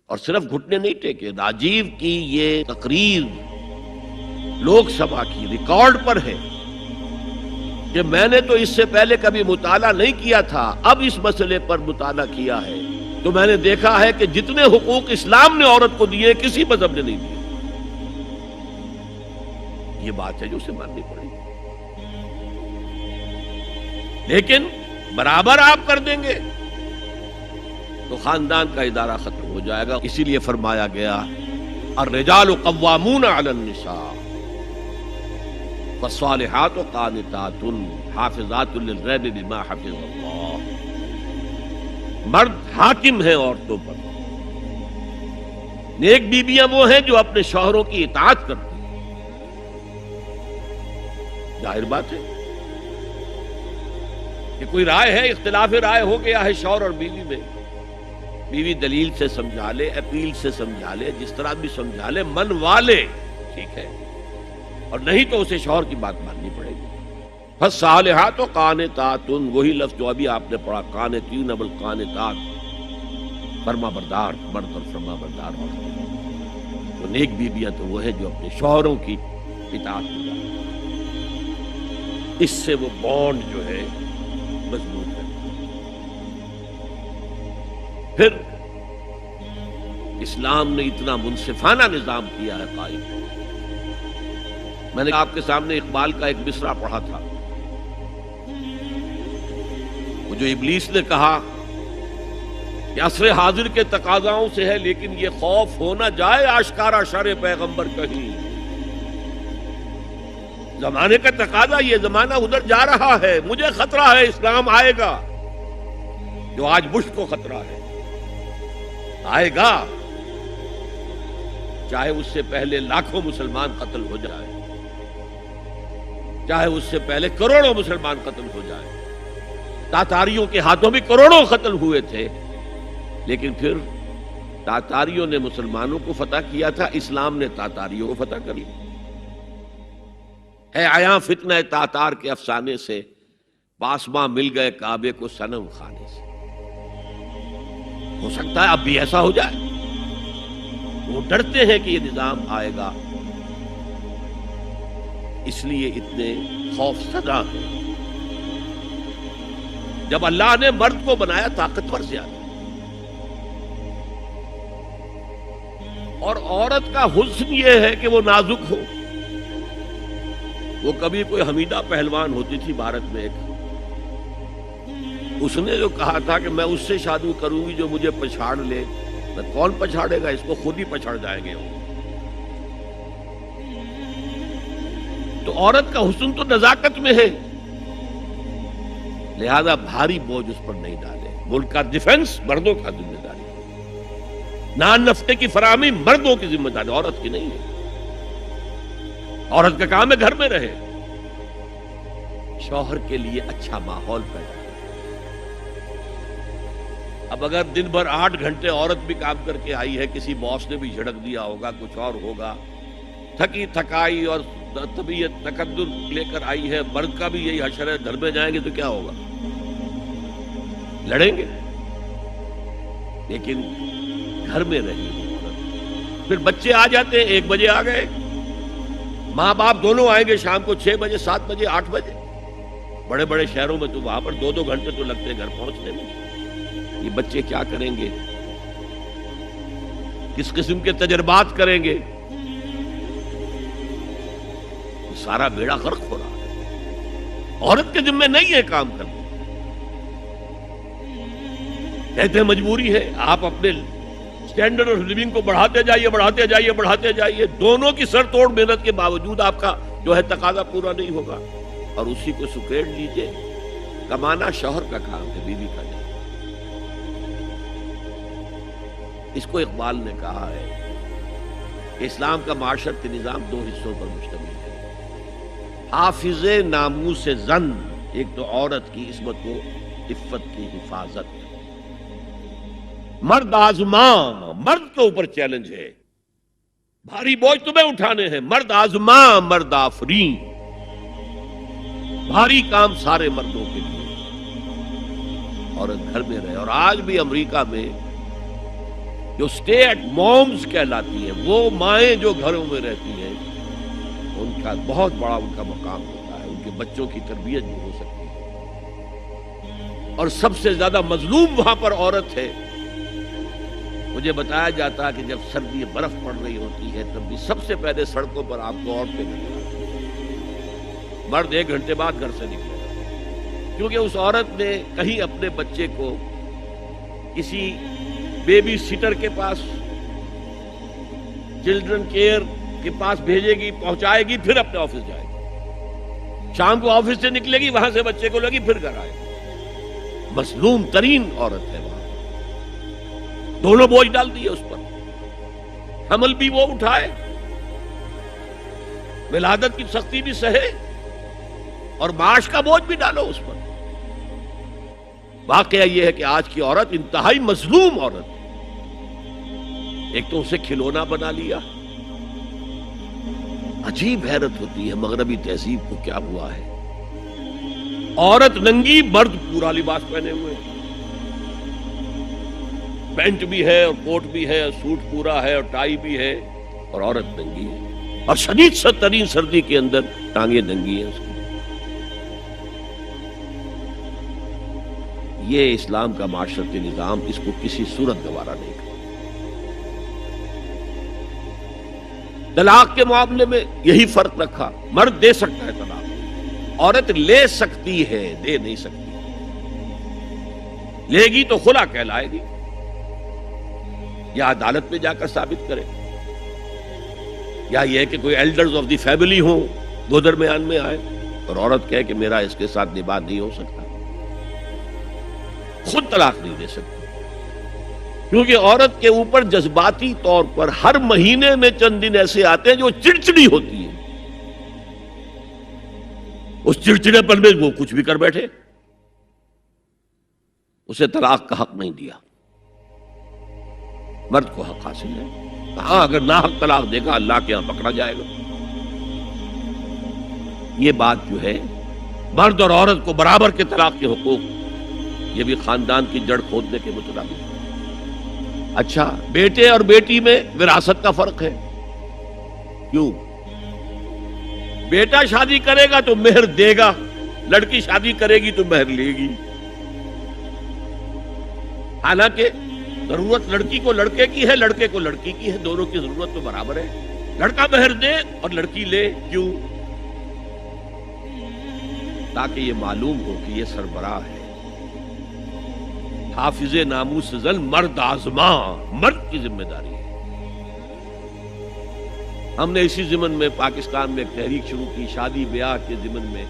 اور صرف گھٹنے نہیں ٹیکے. راجیو کی یہ تقریر لوک سبھا کی ریکارڈ پر ہے کہ میں نے تو اس سے پہلے کبھی مطالعہ نہیں کیا تھا، اب اس مسئلے پر مطالعہ کیا ہے تو میں نے دیکھا ہے کہ جتنے حقوق اسلام نے عورت کو دیے کسی مذہب نے نہیں دیے. یہ بات ہے جو اسے ماننی پڑے گی. لیکن برابر آپ کر دیں گے تو خاندان کا ادارہ ختم ہو جائے گا. اسی لیے فرمایا گیا الرجال قوامون علی النساء فالصالحات قانتات حافظات للغیب بما حفظ اللہ. مرد حاکم ہیں عورتوں پر. نیک بیویاں وہ ہیں جو اپنے شوہروں کی اطاعت کرتی ہیں. ظاہر بات ہے کہ کوئی رائے ہے، اختلاف رائے ہو گیا ہے شوہر اور بیوی میں، بیوی دلیل سے سمجھا لے، اپیل سے سمجھا لے، جس طرح بھی سمجھا لے، منوا لے، ٹھیک ہے، اور نہیں تو اسے شوہر کی بات ماننی پڑے گی. فالصالحات قانتات، وہی لفظ جو ابھی آپ نے پڑھا، قانتین بالقانتات، فرما بردار مرد اور فرما بردار عورت. تو نیک بیویاں تو وہ ہیں جو اپنے شوہروں کی اطاعت کرتی ہیں. اس سے وہ بانڈ جو ہے مضبوط ہے. پھر اسلام نے اتنا منصفانہ نظام کیا ہے قائم. میں نے آپ کے سامنے اقبال کا ایک مصرع پڑھا تھا، وہ جو ابلیس نے کہا کہ عصر حاضر کے تقاضاؤں سے ہے لیکن یہ خوف ہو نہ جائے آشکارا شر پیغمبر کہیں. زمانے کا تقاضا، یہ زمانہ ادھر جا رہا ہے، مجھے خطرہ ہے اسلام آئے گا جو آج بش کو خطرہ ہے. آئے گا چاہے اس سے پہلے لاکھوں مسلمان قتل ہو جائے، چاہے اس سے پہلے کروڑوں مسلمان قتل ہو جائے. تاتاریوں کے ہاتھوں بھی کروڑوں قتل ہوئے تھے، لیکن پھر تاتاریوں نے مسلمانوں کو فتح کیا تھا، اسلام نے تاتاریوں کو فتح کر لیا. ہے آیا فتنہ تاتار کے افسانے سے، پاسباں مل گئے کعبے کو صنم خانے سے. ہو سکتا ہے اب بھی ایسا ہو جائے. وہ ڈرتے ہیں کہ یہ نظام آئے گا، اس لیے اتنے خوف زدہ ہیں. جب اللہ نے مرد کو بنایا طاقتور زیادہ، اور عورت کا حسن یہ ہے کہ وہ نازک ہو. وہ کبھی کوئی حمیدہ پہلوان ہوتی تھی بھارت میں ایک، اس نے جو کہا تھا کہ میں اس سے شادی کروں گی جو مجھے پچھاڑ لے. کون پچھاڑے گا اس کو؟ خود ہی پچھاڑ جائیں گے. تو عورت کا حسن تو نزاکت میں ہے، لہذا بھاری بوجھ اس پر نہیں ڈالے. ملک کا ڈیفنس مردوں کا ذمہ داری، نان نفقے کی فراہمی مردوں کی ذمہ داری، عورت کی نہیں ہے. عورت کا کام ہے گھر میں رہے، شوہر کے لیے اچھا ماحول پیدا. اب اگر دن بھر 8 گھنٹے عورت بھی کام کر کے آئی ہے، کسی باس نے بھی جھڑک دیا ہوگا، کچھ اور ہوگا، تھکی تھکائی اور طبیعت تقدر لے کر آئی ہے، مرد کا بھی یہی حشر ہے، گھر میں جائیں گے تو کیا ہوگا؟ لڑیں گے. لیکن گھر میں رہی عورت. پھر بچے آ جاتے ہیں، 1 بجے آ گئے، ماں باپ دونوں آئیں گے شام کو 6 بجے، 7 بجے، 8 بجے. بڑے بڑے شہروں میں تو وہاں پر 2-2 گھنٹے تو لگتے ہیں گھر پہنچنے میں. یہ بچے کیا کریں گے؟ کس قسم کے تجربات کریں گے؟ سارا بیڑا غرق ہو رہا ہے. عورت کے ذمہ نہیں ہے کام کرنا. کہتے ہیں مجبوری ہے. آپ اپنے سٹینڈرڈ آف لیونگ کو بڑھاتے جائیے، بڑھاتے جائیے، بڑھاتے جائیے. دونوں کی سر توڑ محنت کے باوجود آپ کا جو ہے تقاضا پورا نہیں ہوگا، اور اسی کو سکیڑ لیجیے. کمانا شوہر کا کام ہے، بیوی کا نہیں. اس کو اقبال نے کہا ہے کہ اسلام کا معاشرتی نظام 2 حصوں پر مشتمل ہے. حافظ ناموس زن، ایک تو عورت کی عصمت و عفت کی حفاظت. مرد آزماں، مرد کے اوپر چیلنج ہے، بھاری بوجھ تمہیں اٹھانے ہیں. مرد آزماں مرد آفرین، بھاری کام سارے مردوں کے لیے. عورت گھر میں رہے. اور آج بھی امریکہ میں جو اسٹے ایٹ مومز کہلاتی ہیں، وہ مائیں جو گھروں میں رہتی ہیں، ان کا بہت بڑا ان کا مقام ہوتا ہے، ان کے بچوں کی تربیت بھی ہو سکتی ہے، اور سب سے زیادہ مظلوم وہاں پر عورت ہے۔ مجھے بتایا جاتا ہے کہ جب سردی برف پڑ رہی ہوتی ہے تب بھی سب سے پہلے سڑکوں پر آپ کو عورتیں نظر آتی ہیں، مرد 1 گھنٹے بعد گھر سے نکلے گا، کیونکہ اس عورت نے کہیں اپنے بچے کو کسی بیبی سیٹر کے پاس، چلڈرن کیئر کے پاس بھیجے گی، پہنچائے گی، پھر اپنے آفس جائے گی، شام کو آفس سے نکلے گی، وہاں سے بچے کو لگی، پھر گھر آئے گی۔ مظلوم ترین عورت ہے وہاں، دونوں بوجھ ڈال دیے اس پر، حمل بھی وہ اٹھائے، ولادت کی سختی بھی سہے، اور معاش کا بوجھ بھی ڈالو اس پر۔ واقعہ یہ ہے کہ آج کی عورت انتہائی مظلوم عورت ہے۔ ایک تو اسے کھلونا بنا لیا، عجیب حیرت ہوتی ہے مغربی تہذیب کو کیا ہوا ہے، عورت ننگی، مرد پورا لباس پہنے ہوئے، پینٹ بھی ہے اور کوٹ بھی ہے، سوٹ پورا ہے اور ٹائی بھی ہے، اور عورت ننگی ہے، اور شدید ترین سردی کے اندر ٹانگیں ننگی ہیں اس کی۔ یہ اسلام کا معاشرتی نظام اس کو کسی صورت گوارا نہیں کرتا۔ طلاق کے معاملے میں یہی فرق رکھا، مرد دے سکتا ہے طلاق، عورت لے سکتی ہے، دے نہیں سکتی۔ لے گی تو خلا کہلائے گی، یا عدالت میں جا کر ثابت کرے، یا یہ کہ کوئی ایلڈرز آف دی فیملی ہوں وہ درمیان میں آئے اور عورت کہے کہ میرا اس کے ساتھ نباہ نہیں ہو سکتا، خود طلاق نہیں دے سکتی، کیونکہ عورت کے اوپر جذباتی طور پر ہر مہینے میں چند دن ایسے آتے ہیں جو چڑچڑی ہوتی ہے، اس چڑچڑے پن میں وہ کچھ بھی کر بیٹھے، اسے طلاق کا حق نہیں دیا۔ مرد کو حق حاصل ہے، ہاں اگر ناحق طلاق دے گا اللہ کے یہاں پکڑا جائے گا۔ یہ بات جو ہے مرد اور عورت کو برابر کے طلاق کے حقوق، یہ بھی خاندان کی جڑ کھودنے کے مطابق۔ اچھا، بیٹے اور بیٹی میں وراثت کا فرق ہے، کیوں؟ بیٹا شادی کرے گا تو مہر دے گا، لڑکی شادی کرے گی تو مہر لے گی، حالانکہ ضرورت لڑکی کو لڑکے کی ہے، لڑکے کو لڑکی کی ہے، دونوں کی ضرورت تو برابر ہے۔ لڑکا مہر دے اور لڑکی لے، کیوں؟ تاکہ یہ معلوم ہو کہ یہ سربراہ ہے، حافظ ناموس زن، مرد آزما، مرد کی ذمہ داری ہے۔ ہم نے اسی ضمن میں پاکستان میں ایک تحریک شروع کی، شادی بیاہ کے ضمن میں،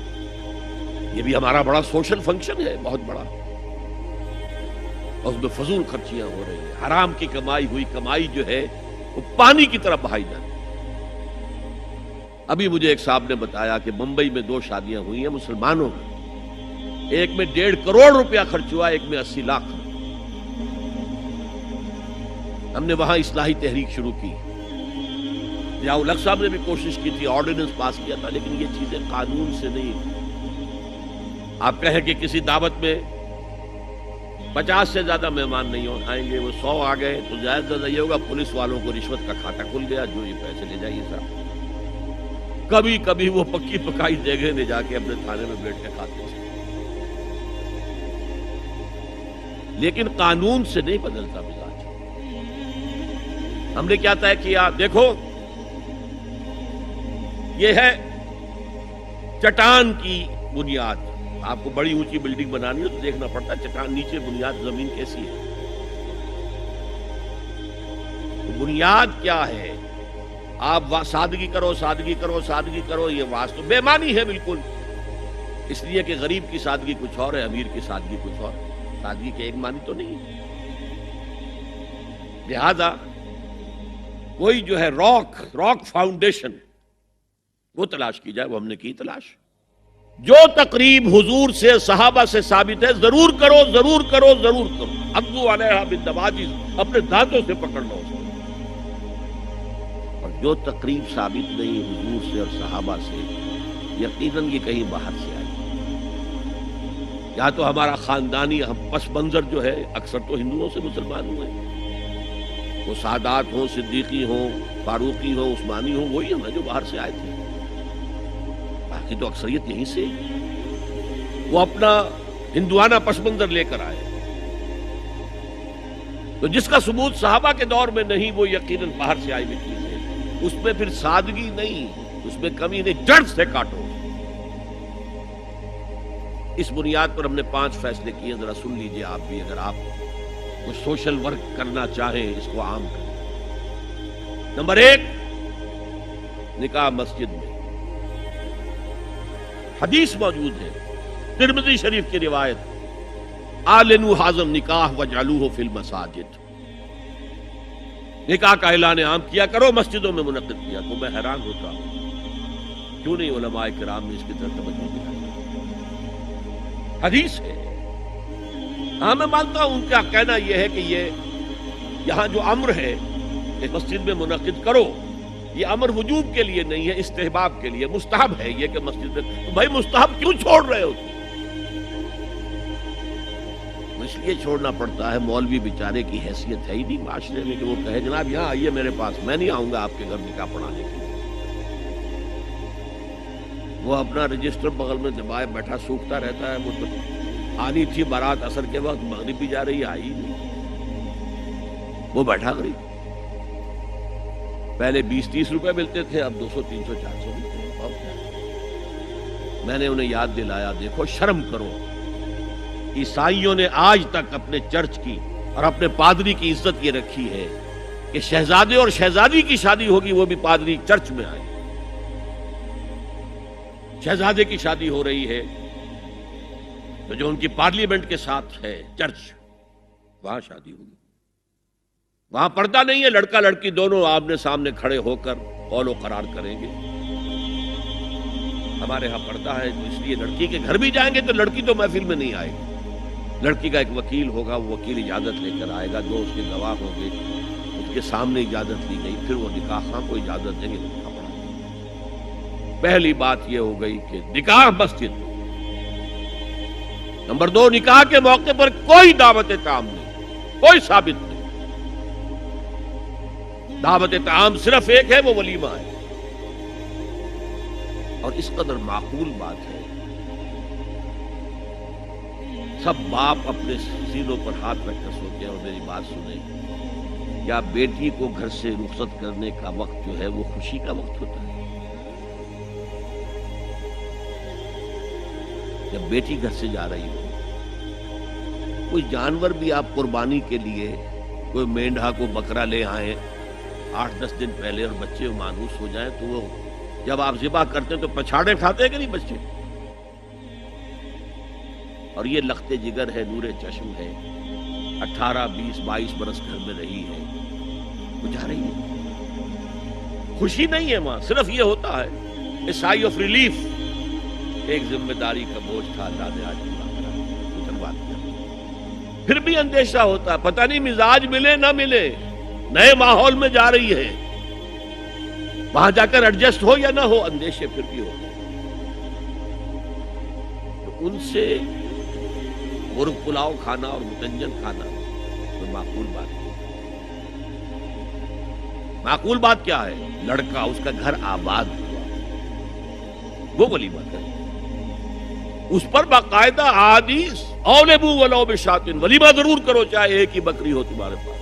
یہ بھی ہمارا بڑا سوشل فنکشن ہے، بہت بڑا، اور اس میں فضول خرچیاں ہو رہی ہیں، حرام کی کمائی ہوئی کمائی جو ہے وہ پانی کی طرح بہائی جاتی۔ ابھی مجھے ایک صاحب نے بتایا کہ ممبئی میں 2 شادیاں ہوئی ہیں مسلمانوں میں، ایک میں 1.5 کروڑ روپیہ خرچ ہوا، ایک میں 80 لاکھ۔ ہم نے وہاں اصلاحی تحریک شروع کی، ضیاء الحق صاحب نے بھی کوشش کی تھی، آرڈیننس پاس کیا تھا، لیکن یہ چیزیں قانون سے نہیں۔ آپ کہیں کہ کسی دعوت میں 50 سے زیادہ مہمان نہیں آئیں گے، وہ 100 آ گئے تو زیادہ سے زیادہ یہ ہوگا پولیس والوں کو رشوت کا کھاتا کھل گیا، جو یہ پیسے لے جائیے صاحب۔ کبھی کبھی وہ پکی پکائی جگہ لے جا کے اپنے تھانے میں بیٹھ کے کھاتے ہیں، لیکن قانون سے نہیں بدلتا مزاج۔ ہم نے کیا طے کیا؟ دیکھو یہ ہے چٹان کی بنیاد، آپ کو بڑی اونچی بلڈنگ بنانی ہے تو دیکھنا پڑتا ہے چٹان نیچے بنیاد زمین کیسی ہے۔ تو بنیاد کیا ہے؟ آپ سادگی کرو، سادگی کرو، سادگی کرو، یہ واسطہ بے معنی ہے بالکل، اس لیے کہ غریب کی سادگی کچھ اور ہے، امیر کی سادگی کچھ اور، سادگی کے ایک معنی تو نہیں۔ لہذا کوئی جو ہے راک فاؤنڈیشن وہ تلاش کی جائے، وہ ہم نے کی تلاش۔ جو تقریب حضور سے صحابہ سے ثابت ہے ضرور کرو، ضرور کرو، ضرور کرو، عضوا علیہا بالنواجذ، اپنے دانتوں سے پکڑ لو اس کو۔ اور جو تقریب ثابت نہیں حضور سے اور صحابہ سے، یقیناً یہ کہیں باہر سے آئی، یا تو ہمارا خاندانی پس منظر جو ہے، اکثر تو ہندوؤں سے مسلمان ہوئے، وہ سادات ہوں، صدیقی ہوں، فاروقی ہوں، عثمانی ہوں، وہی ہیں جو باہر سے آئے تھے، باقی تو اکثریت یہیں سے۔ وہ اپنا ہندوانہ پس منظر لے کر آئے، تو جس کا ثبوت صحابہ کے دور میں نہیں وہ یقیناً باہر سے آئی ہوئی چیز ہے۔ اس میں پھر سادگی نہیں، اس میں کمی نہیں، جڑ سے کاٹو۔ اس بنیاد پر ہم نے 5 فیصلے کیے، ذرا سن لیجئے آپ بھی، اگر آپ کوئی سوشل ورک کرنا چاہیں اس کو عام کریں۔ نمبر 1، نکاح مسجد میں۔ حدیث موجود ہے، ترمذی شریف کی روایت، اعلنوا ھذا النکاح وجعلوہ فی المساجد، نکاح کا اعلان عام کیا کرو، مسجدوں میں منعقد کیا کرو۔ میں حیران ہوتا ہوں کیوں نہیں علماء کرام نے اس کی طرف توجہ دلائی۔ حدیث ہے، ہاں میں مانتا ہوں ان کا کہنا یہ ہے کہ یہ یہاں جو امر ہے کہ مسجد میں منعقد کرو، یہ امر وجوب کے لیے نہیں ہے، استحباب کے لیے، مستحب ہے یہ کہ مسجد میں۔ تو بھائی مستحب کیوں چھوڑ رہے ہو؟ اس لیے چھوڑنا پڑتا ہے، مولوی بیچارے کی حیثیت ہے ہی نہیں معاشرے میں کہ وہ کہے جناب یہاں آئیے میرے پاس، میں نہیں آؤں گا آپ کے گھر نکاح پڑھانے کے لیے۔ وہ اپنا رجسٹر بغل میں دبائے بیٹھا سوکھتا رہتا ہے۔ وہ تو آنی تھی بارات عصر کے وقت، مغرب بھی جا رہی ہے، آئی نہیں، وہ بیٹھا کری۔ پہلے 20-30 روپے ملتے تھے، اب 200 300 400 ملتے ہیں۔ اور کیا؟ میں نے انہیں یاد دلایا، دیکھو شرم کرو، عیسائیوں نے آج تک اپنے چرچ کی اور اپنے پادری کی عزت یہ رکھی ہے کہ شہزادے اور شہزادی کی شادی ہوگی وہ بھی پادری چرچ میں آئے۔ شہزادے کی شادی ہو رہی ہے تو جو ان کی پارلیمنٹ کے ساتھ ہے چرچ، وہاں شادی ہوگی، وہاں پردہ نہیں ہے، لڑکا لڑکی دونوں آمنے سامنے کھڑے ہو کر قول و قرار کریں گے۔ ہمارے ہاں پردہ ہے، تو اس لیے لڑکی کے گھر بھی جائیں گے تو لڑکی تو محفل میں نہیں آئے گی، لڑکی کا ایک وکیل ہوگا، وہ وکیل اجازت لے کر آئے گا، جو اس کے گواہ ہوں گے اس کے سامنے اجازت لی گئی، پھر وہ نکاح خواہ کو اجازت دیں گے نکاح پڑھا۔ پہلی بات یہ ہو گئی کہ نکاح مسجد۔ نمبر 2، نکاح کے موقع پر کوئی دعوت طعام نہیں، کوئی ثابت نہیں۔ دعوت طعام صرف ایک ہے، وہ ولیمہ ہے، اور اس قدر معقول بات ہے، سب باپ اپنے سینوں پر ہاتھ رکھ کر سوتے ہیں۔ اور میری بات سنیں، کیا بیٹی کو گھر سے رخصت کرنے کا وقت جو ہے وہ خوشی کا وقت ہوتا ہے؟ جب بیٹی گھر سے جا رہی ہو، کوئی جانور بھی آپ قربانی کے لیے، کوئی مینڈھا کو بکرا لے آئیں 8-10 دن پہلے اور بچے مانوس ہو جائیں، تو وہ جب آپ ذبح کرتے ہیں تو پچھاڑے کھاتے ہیں کہ نہیں بچے؟ اور یہ لخت جگر ہے، نور چشم ہے، 18 20 22 برس گھر میں رہی ہے، وہ جا رہی ہے، خوشی نہیں ہے وہاں، صرف یہ ہوتا ہے اے سائی آف ریلیف، ایک ذمہ داری کا بوجھ تھا، اللہ نے آج پورا کرا، اتروا دیا۔ پھر بھی اندیشہ ہوتا ہے، پتہ نہیں مزاج ملے نہ ملے، نئے ماحول میں جا رہی ہے، وہاں جا کر ایڈجسٹ ہو یا نہ ہو، اندیشے پھر بھی ہوتے ہیں۔ تو ان سے مرغ پلاؤ کھانا اور متنجن کھانا کوئی معقول بات نہیں۔ معقول بات کیا ہے؟ لڑکا، اس کا گھر آباد ہوا، وہ ولیمہ کرے، اس پر باقاعدہ حدیث اولبو ولو بشاۃ، ولیمہ ضرور کرو چاہے ایک ہی بکری ہو تمہارے پاس،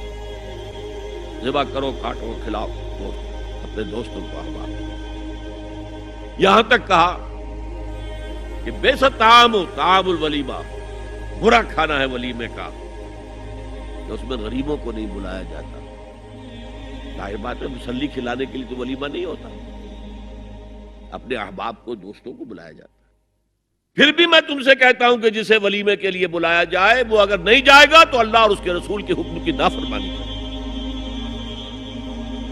ذبح کرو، کاٹو، کھلاؤ اپنے دوستوں کو، احباب۔ یہاں تک کہا کہ بیس طعام الولیمہ، برا کھانا ہے ولیمے کا کہ اس میں غریبوں کو نہیں بلایا جاتا۔ ظاہر بات ہے، مسلی کھلانے کے لیے تو ولیمہ نہیں ہوتا، اپنے احباب کو، دوستوں کو بلایا جاتا۔ پھر بھی میں تم سے کہتا ہوں کہ جسے ولیمے کے لیے بلایا جائے، وہ اگر نہیں جائے گا تو اللہ اور اس کے رسول کے حکم کی نافرمانی کرے۔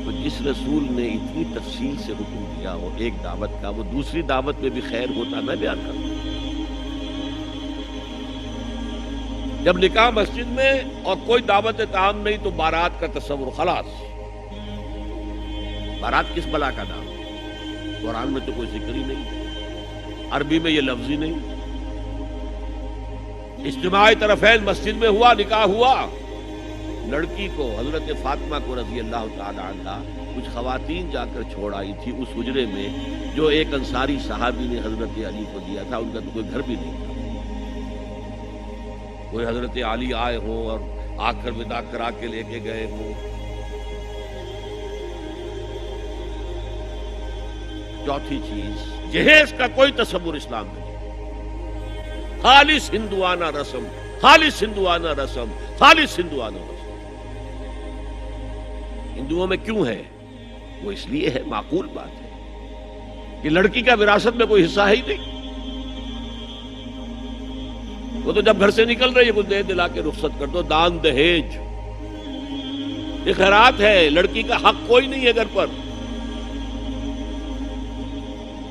تو جس رسول نے اتنی تفصیل سے حکم دیا ہو ایک دعوت کا، وہ دوسری دعوت میں بھی خیر ہوتا، میں بیان کرتا ہوں۔ جب نکاح مسجد میں اور کوئی دعوت طعام نہیں تو بارات کا تصور، خلاص۔ بارات کس بلا کا نام ہے؟ قرآن میں تو کوئی ذکر ہی نہیں، عربی میں یہ لفظ ہی نہیں۔ اجتماع طرفین مسجد میں ہوا، نکاح ہوا، لڑکی کو حضرت فاطمہ کو رضی اللہ تعالی عنہ کچھ خواتین جا کر چھوڑ آئی تھی اس حجرے میں جو ایک انصاری صحابی نے حضرت علی کو دیا تھا. ان کا تو کوئی گھر بھی نہیں تھا. کوئی حضرت علی آئے ہوں اور آ کر ودا کرا کے لے کے گئے ہوں. چوتھی چیز، جہیز کا کوئی تصور اسلام میں نہیں. خالص ہندوانہ رسم، خالص ہندوانہ رسم، خالص ہندوانہ رسم. ہندوؤں میں کیوں ہے؟ وہ اس لیے ہے، معقول بات ہے کہ لڑکی کا وراثت میں کوئی حصہ ہے ہی نہیں. وہ تو جب گھر سے نکل رہی ہے کچھ دے دلا کے رخصت کر دو. دان دہیج یہ خیرات ہے، لڑکی کا حق کوئی نہیں ہے گھر پر.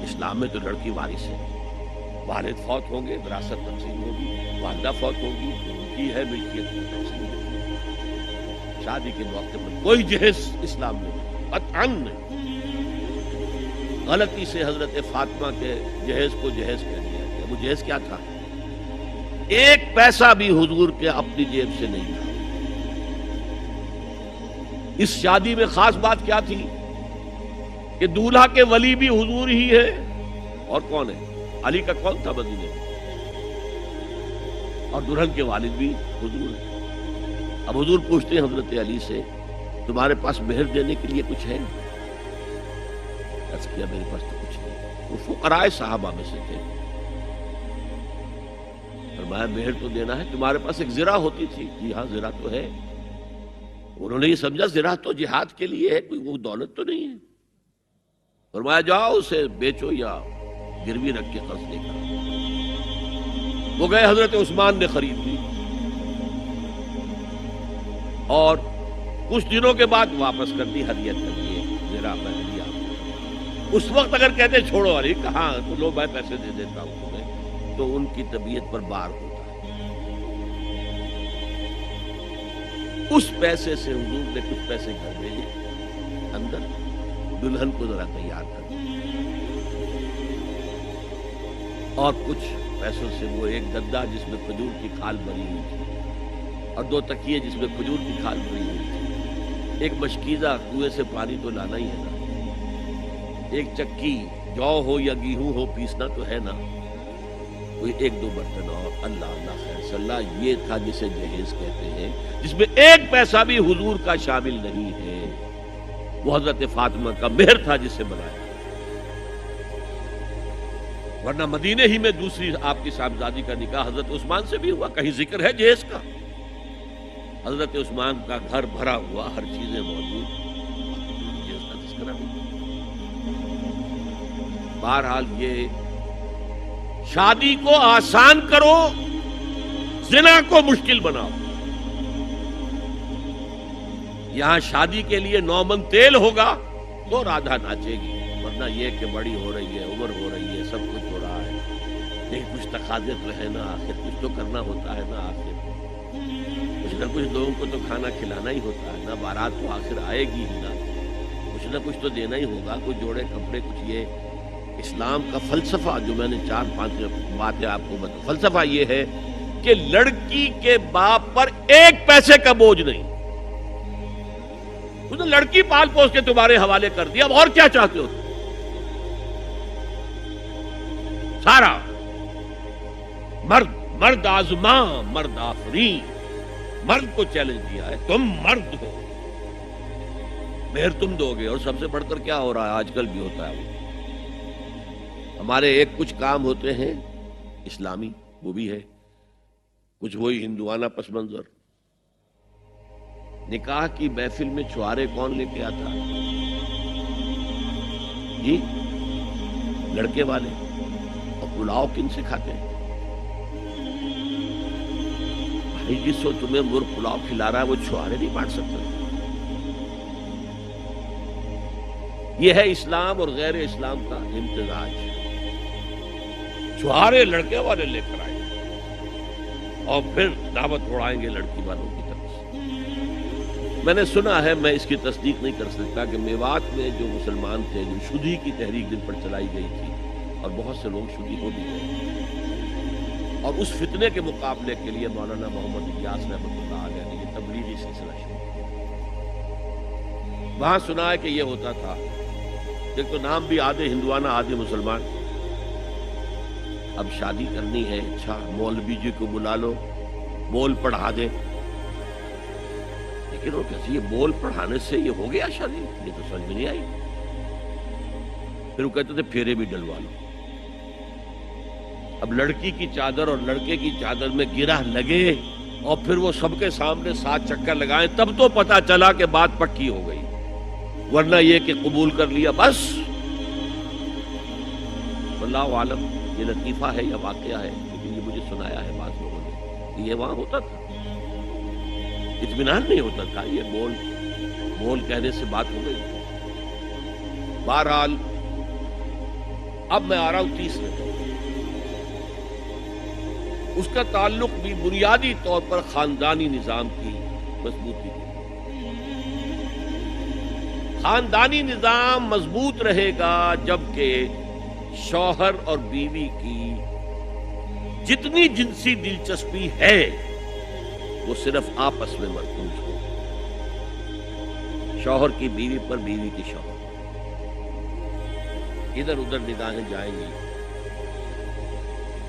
اسلام میں تو لڑکی وارث ہے. والد فوت ہوں گے وراثت تقسیم ہوگی، والدہ فوت ہوگی ان کی ہے ملکیت تقسیم ہوگی. شادی کے موقع پر کوئی جہیز اسلام میں قطعاً نہیں. غلطی سے حضرت فاطمہ کے جہیز کو جہیز کہہ دیا گیا. وہ جہیز کیا تھا؟ ایک پیسہ بھی حضور کے اپنی جیب سے نہیں تھا. اس شادی میں خاص بات کیا تھی کہ دولہا کے ولی بھی حضور ہی ہے. اور کون ہے؟ علی کا کون تھا مدینے میں؟ اور دلہن کے والد بھی حضور ہے. اب حضور پوچھتے ہیں حضرت علی سے، تمہارے پاس مہر دینے کے لیے کچھ ہے؟ عرض کیا میرے پاس تو کچھ نہیں. وہ فقراء صحابہ میں سے تھے. فرمایا مہر تو دینا ہے. تمہارے پاس ایک زرہ ہوتی تھی؟ جی ہاں زرہ تو ہے. انہوں نے یہ سمجھا زرہ تو جہاد کے لیے ہے، کوئی وہ دولت تو نہیں ہے. فرمایا جاؤ اسے بیچو یا گروی رکھ کے قرض دے کر. وہ گئے، حضرت عثمان نے خرید لی اور کچھ دنوں کے بعد واپس کر دی ہدیت کر دیے. زرہ میں دیا. اس وقت اگر کہتے چھوڑو علی، کہاں تو لو میں پیسے دے دیتا ہوں تمہیں، تو ان کی طبیعت پر بار ہوتا ہے. اس پیسے سے حضور نے کچھ پیسے گھر بھیجے اندر، دلہن کو ذرا تیار کر دیا. اور کچھ پیسوں سے وہ ایک گدا جس میں کھجور کی کھال بھری ہوئی تھی اور 2 تکیے جس میں کھجور کی کھال بھری ہوئی تھی. ایک مشکیزہ، کنویں سے پانی تو لانا ہی ہے نا. ایک چکی، جو ہو یا گیہوں ہو پیسنا تو ہے نا. کوئی 1-2 برتن اور اللہ اللہ خیر صلی اللہ. یہ تھا جسے جہیز کہتے ہیں، جس میں ایک پیسہ بھی حضور کا شامل نہیں ہے. وہ حضرت فاطمہ کا مہر تھا جسے بنایا. ورنہ مدینے ہی میں دوسری آپ کی صاحبزادی کا نکاح حضرت عثمان سے بھی ہوا. کہیں ذکر ہے جہیز کا؟ حضرت عثمان کا گھر بھرا ہوا، ہر چیزیں موجود، جہیز کا تذکرہ بھی. بہرحال یہ شادی کو آسان کرو، زنا کو مشکل بناؤ. یہاں شادی کے لیے 9 من تیل ہوگا تو رادھا ناچے گی. ورنہ یہ کہ بڑی ہو رہی ہے، عمر ہو رہی ہے، سب کچھ ہو رہا ہے، لیکن کچھ تقاضے تو ہے نا. آخر کچھ تو کرنا ہوتا ہے نا. آخر کچھ نہ کچھ لوگوں کو تو کھانا کھلانا ہی ہوتا ہے نا. بارات تو آخر آئے گی ہی نا. کچھ نہ کچھ تو دینا ہی ہوگا. کچھ جوڑے کپڑے، کچھ. یہ اسلام کا فلسفہ جو میں نے 4-5 باتیں آپ کو بتا. فلسفہ یہ ہے کہ لڑکی کے باپ پر ایک پیسے کا بوجھ نہیں. اس نے لڑکی پال پوس کے تمہارے حوالے کر دیا. اب اور کیا چاہتے ہو؟ سارا مرد آزما مرد آفرین. مرد کو چیلنج دیا ہے، تم مرد ہو، مہر تم دو گے. اور سب سے بڑھ کر کیا ہو رہا ہے آج کل بھی ہوتا ہے، ہمارے ایک کچھ کام ہوتے ہیں اسلامی، وہ بھی ہے. کچھ وہی ہندوانہ پس منظر. نکاح کی محفل میں چھوارے کون لے کے آتا ہے؟ جی لڑکے والے. اور پلاؤ کن سے کھاتے ہیں؟ بھائی جس کو تمہیں مرغ پلاؤ کھلا رہا ہے وہ چھوارے نہیں بانٹ سکتا. یہ ہے اسلام اور غیر اسلام کا امتزاج. چھوارے لڑکے والے لے کر آئیں اور پھر دعوت اڑائیں گے لڑکی والوں کی طرف سے. میں نے سنا ہے، میں اس کی تصدیق نہیں کر سکتا، کہ میوات میں جو مسلمان تھے، جو شدی کی تحریک جن پر چلائی گئی تھی، اور بہت سے لوگ شدی ہو بھی گئے، اور اس فتنے کے مقابلے کے لیے مولانا محمد الیاس رحمۃ اللہ علیہ نے یہ تبلیغی سلسلہ شروع کیا۔ وہاں سنا ہے کہ یہ ہوتا تھا، ایک تو نام بھی آدھے ہندوانہ آدھے مسلمان، اب شادی کرنی ہے، اچھا مولوی جی کو بلا لو، بول پڑھا دیں، لیکن وہ کہتے یہ بول پڑھانے سے یہ ہو گیا شادی؟ یہ تو سمجھ میں نہیں آئی۔ پھر وہ کہتے تھے پھیرے بھی ڈلوا لو۔ اب لڑکی کی چادر اور لڑکے کی چادر میں گرہ لگے اور پھر وہ سب کے سامنے 7 چکر لگائیں، تب تو پتا چلا کہ بات پکی ہو گئی، ورنہ یہ کہ قبول کر لیا بس۔ واللہ عالم یہ لطیفہ ہے یا واقعہ ہے، لیکن یہ مجھے سنایا ہے بعض لوگوں نے کہ یہ وہاں ہوتا تھا، اطمینان نہیں ہوتا تھا، یہ بول کہنے سے بات ہو گئی۔ بہرحال اب میں آ رہا ہوں تیسرے دور، اس کا تعلق بھی بنیادی طور پر خاندانی نظام کی مضبوطی ہے۔ خاندانی نظام مضبوط رہے گا جبکہ شوہر اور بیوی کی جتنی جنسی دلچسپی ہے وہ صرف آپس میں مرکوز ہو، شوہر کی بیوی پر، بیوی کی شوہر پر۔ ادھر ادھر نگاہیں جائیں گی،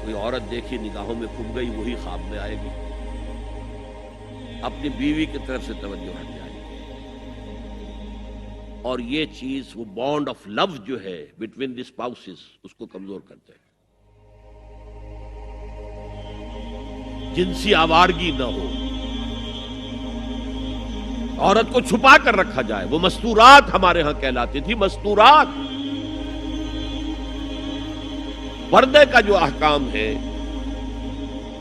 کوئی عورت دیکھی نگاہوں میں کھب گئی، وہی خواب میں آئے گی، اپنی بیوی کی طرف سے توجہ ہٹ جائے گی، اور یہ چیز وہ بانڈ آف لو جو ہے بٹوین دی اسپاؤسز اس کو کمزور کرتے ہیں۔ جنسی آوارگی نہ ہو، عورت کو چھپا کر رکھا جائے، وہ مستورات ہمارے ہاں کہلاتی تھی، مستورات۔ پردے کا جو احکام ہے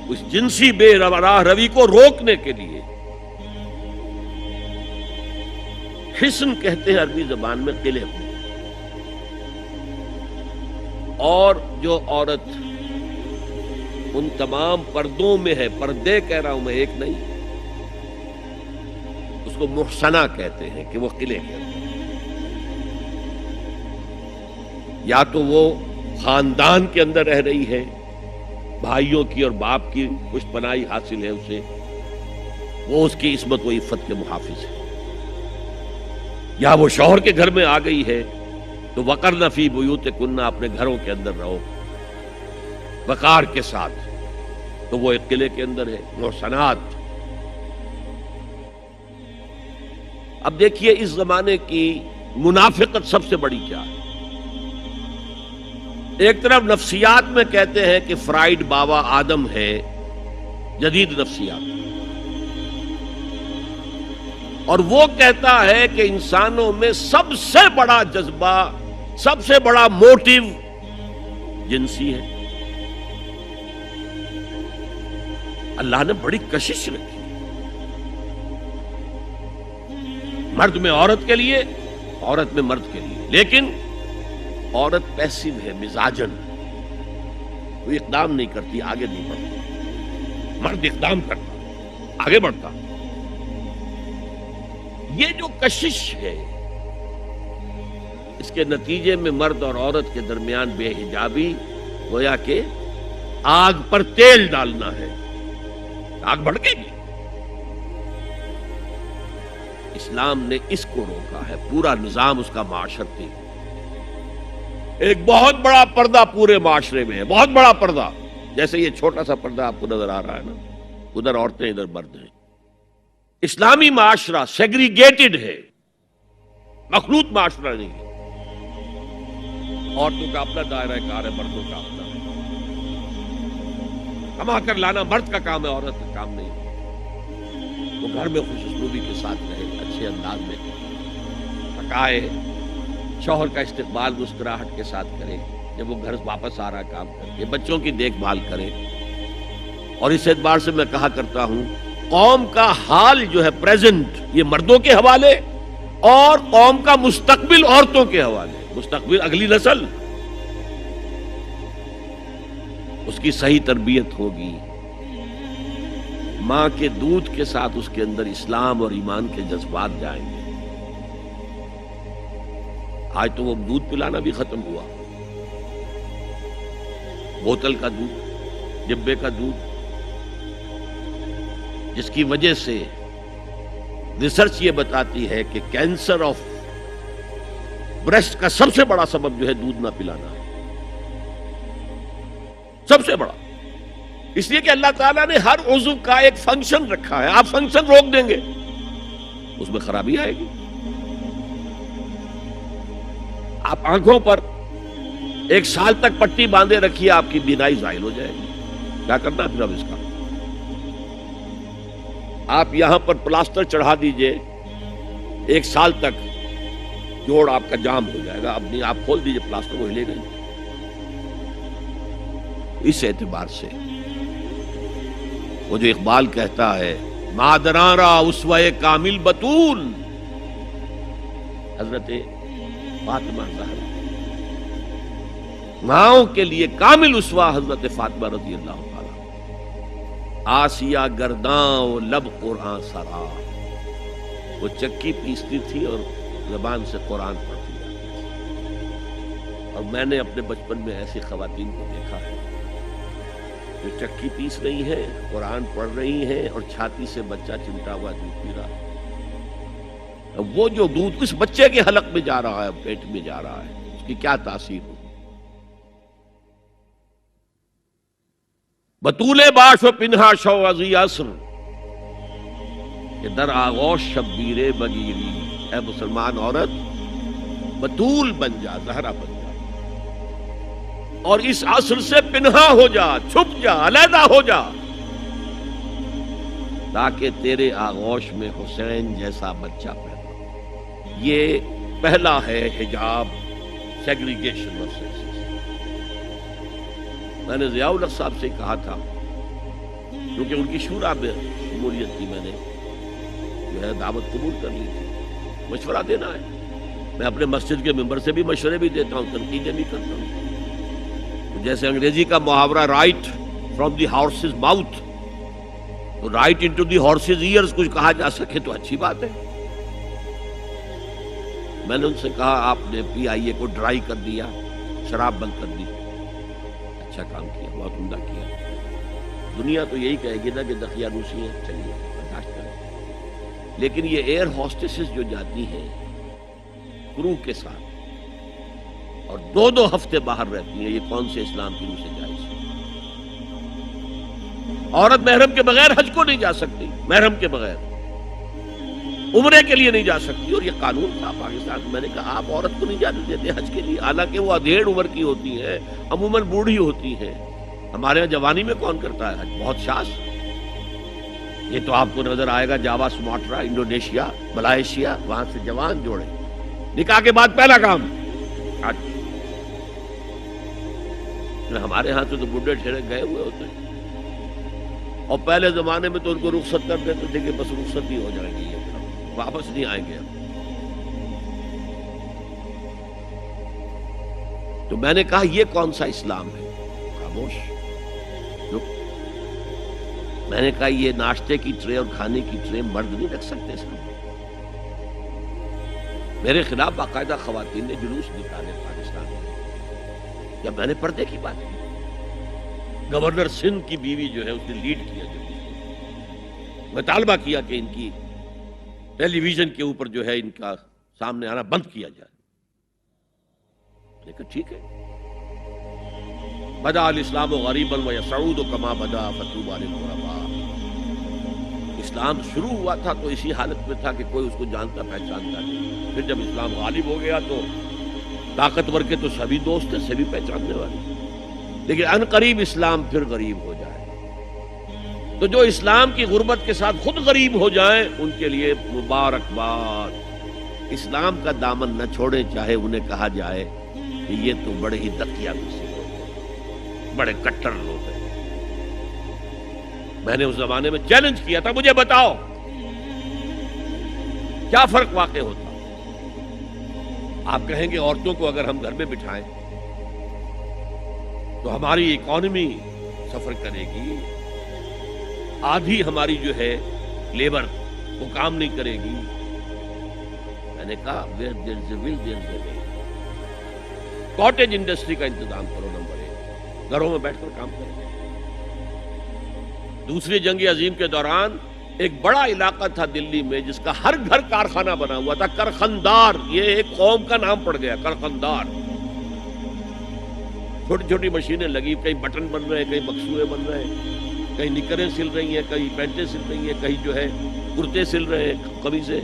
اس جنسی بے راہ روی کو روکنے کے لیے حسن کہتے ہیں عربی زبان میں قلعے کو، اور جو عورت ان تمام پردوں میں ہے، پردے کہہ رہا ہوں میں ایک نہیں، اس کو محسنہ کہتے ہیں کہ وہ قلعے کے اندر، یا تو وہ خاندان کے اندر رہ رہی ہے، بھائیوں کی اور باپ کی پشت پناہی حاصل ہے اسے، وہ اس کی عصمت و عفت کے محافظ ہے، یا وہ شوہر کے گھر میں آ گئی ہے تو وقرن فی بیوتکن، اپنے گھروں کے اندر رہو وقار کے ساتھ، تو وہ ایک قلعے کے اندر ہے، محسنات۔ اب دیکھیے اس زمانے کی منافقت سب سے بڑی کیا ہے۔ ایک طرف نفسیات میں کہتے ہیں کہ فرائیڈ بابا آدم ہے، جدید نفسیات، اور وہ کہتا ہے کہ انسانوں میں سب سے بڑا جذبہ، سب سے بڑا موٹیو جنسی ہے۔ اللہ نے بڑی کشش رکھی، مرد میں عورت کے لیے، عورت میں مرد کے لیے، لیکن عورت پیسو ہے، مزاجن، وہ اقدام نہیں کرتی، آگے نہیں بڑھتی، مرد اقدام کرتا، آگے بڑھتا۔ یہ جو کشش ہے، اس کے نتیجے میں مرد اور عورت کے درمیان بے حجابی گویا کہ آگ پر تیل ڈالنا ہے، آگ بھڑکے گی۔ اسلام نے اس کو روکا ہے، پورا نظام اس کا معاشرتی، ایک بہت بڑا پردہ پورے معاشرے میں ہے، بہت بڑا پردہ، جیسے یہ چھوٹا سا پردہ آپ کو نظر آ رہا ہے نا، ادھر عورتیں ادھر مرد ہیں۔ اسلامی معاشرہ سیگریگیٹڈ ہے، مخلوط معاشرہ نہیں ہے، عورتوں کا اپنا دائرہ کار ہے، مردوں کا اپنا ہے، کما کر لانا مرد کا کام ہے، عورت کا کام نہیں ہے۔ وہ گھر میں خوش اسلوبی کے ساتھ رہے، اچھے انداز میں پکائے، شوہر کا استقبال مسکراہٹ کے ساتھ کرے، جب وہ گھر واپس آ رہا کام کر کے، بچوں کی دیکھ بھال کرے۔ اور اس اعتبار سے میں کہا کرتا ہوں، قوم کا حال جو ہے پریزنٹ، یہ مردوں کے حوالے، اور قوم کا مستقبل عورتوں کے حوالے، مستقبل اگلی نسل، اس کی صحیح تربیت ہوگی، ماں کے دودھ کے ساتھ اس کے اندر اسلام اور ایمان کے جذبات جائیں گے۔ آج تو وہ دودھ پلانا بھی ختم ہوا، بوتل کا دودھ، ڈبے کا دودھ، جس کی وجہ سے ریسرچ یہ بتاتی ہے کہ کینسر آف بریسٹ کا سب سے بڑا سبب جو ہے دودھ نہ پلانا ہے، سب سے بڑا، اس لیے کہ اللہ تعالیٰ نے ہر عضو کا ایک فنکشن رکھا ہے، آپ فنکشن روک دیں گے اس میں خرابی آئے گی۔ آپ آنکھوں پر 1 سال تک پٹی باندھے رکھیے، آپ کی بینائی زائل ہو جائے گی، کیا کرنا پھر اب اس کا؟ آپ یہاں پر پلاسٹر چڑھا دیجئے، 1 سال تک جوڑ آپ کا جام ہو جائے گا، اب نہیں، آپ کھول دیجئے پلاسٹر، وہ ہلے گا۔ اس اعتبار سے وہ جو اقبال کہتا ہے مادراں را اسوہ کامل بطول، حضرت فاطمہ زہرا ماؤں کے لیے کامل اسوہ حضرت فاطمہ رضی اللہ تعالی، آسیہ گرداں و لب قرآن سرا، وہ چکی پیستی تھی اور زبان سے قرآن پڑھتی تھی، اور میں نے اپنے بچپن میں ایسی خواتین کو دیکھا ہے جو چکی پیس رہی ہے، قرآن پڑھ رہی ہیں اور چھاتی سے بچہ چمٹا ہوا دودھ پی رہا ہے۔ وہ جو دودھ اس بچے کے حلق میں جا رہا ہے، پیٹ میں جا رہا ہے، اس کی کیا تاثیر ہو؟ بطول باش و پنہا شو ازی عصر کہ در آغوش شبیر بگیری، اے مسلمان عورت بطول بن جا، زہرا بن جا، اور اس عصر سے پنہا ہو جا، چھپ جا، علیحدہ ہو جا، تاکہ تیرے آغوش میں حسین جیسا بچہ پیدا ہو۔ یہ پہلا ہے حجاب، سیگریگیشن آف سیکسز۔ میں نے ضیاء الحق صاحب سے کہا تھا، کیونکہ ان کی شورا میں شمولیت کی، میں نے جو ہے دعوت قبول کر لی تھی، مشورہ دینا ہے۔ میں اپنے مسجد کے ممبر سے بھی مشورے بھی دیتا ہوں، تنقیدیں بھی کرتا ہوں۔ جیسے انگریزی کا محاورہ right from the horses mouth, تو right into the horses ears کچھ کہا جا سکے تو اچھی بات ہے۔ میں نے ان سے کہا آپ نے پی آئی اے کو ڈرائی کر دیا، شراب بند کر دی، اچھا کام کیا، بہت عمدہ کیا۔ دنیا تو یہی کہے گی نا کہ دقیانوسی ہے، چلیے برداشت کریں، لیکن یہ ایئر ہوسٹسز جو جاتی ہیں کرو کے ساتھ اور 2 ہفتے باہر رہتی ہیں، یہ کون سے اسلام کی روح سے جائز ہے؟ عورت محرم کے بغیر حج کو نہیں جا سکتی، محرم کے بغیر عمرے کے لیے نہیں جا سکتی، اور یہ قانون تھا پاکستان میں۔ نے کہا آپ عورت کو نہیں جانے دیتے حج کے لیے، حالانکہ وہ ادھیڑ عمر کی ہوتی ہے، عموماً بوڑھی ہوتی ہے۔ ہمارے یہاں جوانی میں کون کرتا ہے حج؟ بہت شاذ۔ یہ تو آپ کو نظر آئے گا جاوا، سماٹرا، انڈونیشیا، ملائیشیا، وہاں سے جوان جوڑے نکاح کے بعد پہلا کام حج۔ ہمارے ہاں سے تو بڈھے ٹھہرے گئے ہوئے ہوتے ہیں، اور پہلے زمانے میں تو ان کو رخصت کر دیتے تھے کہ بس رخصت ہی ہو جائے گی، واپس نہیں آئیں گے۔ تو میں نے کہا یہ کون سا اسلام ہے؟ خاموش۔ میں نے کہا یہ ناشتے کی ٹرے اور کھانے کی ٹرے مرد نہیں رکھ سکتے سامنے۔ میرے خلاف باقاعدہ خواتین نے جلوس نکالے پاکستان میں، جب میں نے پردے کی بات کی۔ گورنر سندھ کی بیوی جو ہے اس نے لیڈ کیا جلوس، مطالبہ کیا کہ ان کی ٹیلی ویژن کے اوپر جو ہے ان کا سامنے آنا بند کیا جائے۔ لیکن ٹھیک ہے، بدا الاسلام غریبا ویسعود کما بدا فطوبی للغرباء۔ اسلام شروع ہوا تھا تو اسی حالت میں تھا کہ کوئی اس کو جانتا پہچانتا نہیں، پھر جب اسلام غالب ہو گیا تو طاقتور کے تو سبھی دوست ہیں، سبھی پہچاننے والے، لیکن ان قریب اسلام پھر غریب ہو جائے۔ تو جو اسلام کی غربت کے ساتھ خود غریب ہو جائیں ان کے لیے مبارکباد۔ اسلام کا دامن نہ چھوڑیں، چاہے انہیں کہا جائے کہ یہ تو بڑے ہی دقیانوسی لوگ ہیں، بڑے کٹر لوگ ہیں۔ میں نے اس زمانے میں چیلنج کیا تھا، مجھے بتاؤ کیا فرق واقع ہوتا؟ آپ کہیں گے عورتوں کو اگر ہم گھر میں بٹھائیں تو ہماری اکانومی سفر کرے گی، آدھی ہماری جو ہے لیبر وہ کام نہیں کرے گی۔ میں نے کہا where there is a will there is a way۔ Cottage industry کا انتظام کرو، نمبر 1، گھروں میں بیٹھ کر کام کرو۔ دوسری جنگ عظیم کے دوران ایک بڑا علاقہ تھا دلی میں جس کا ہر گھر کارخانہ بنا ہوا تھا، کرخندار، یہ ایک قوم کا نام پڑ گیا، کرخندار۔ چھوٹی چھوٹی مشینیں لگی، کہیں بٹن بن رہے ہیں، کہیں مقصوئے بن رہے ہیں، کہیں نکریں سل رہی ہیں، کہیں پینٹیں سل رہی ہیں، کہیں جو ہے کرتے سل رہے ہیں، قمیصیں۔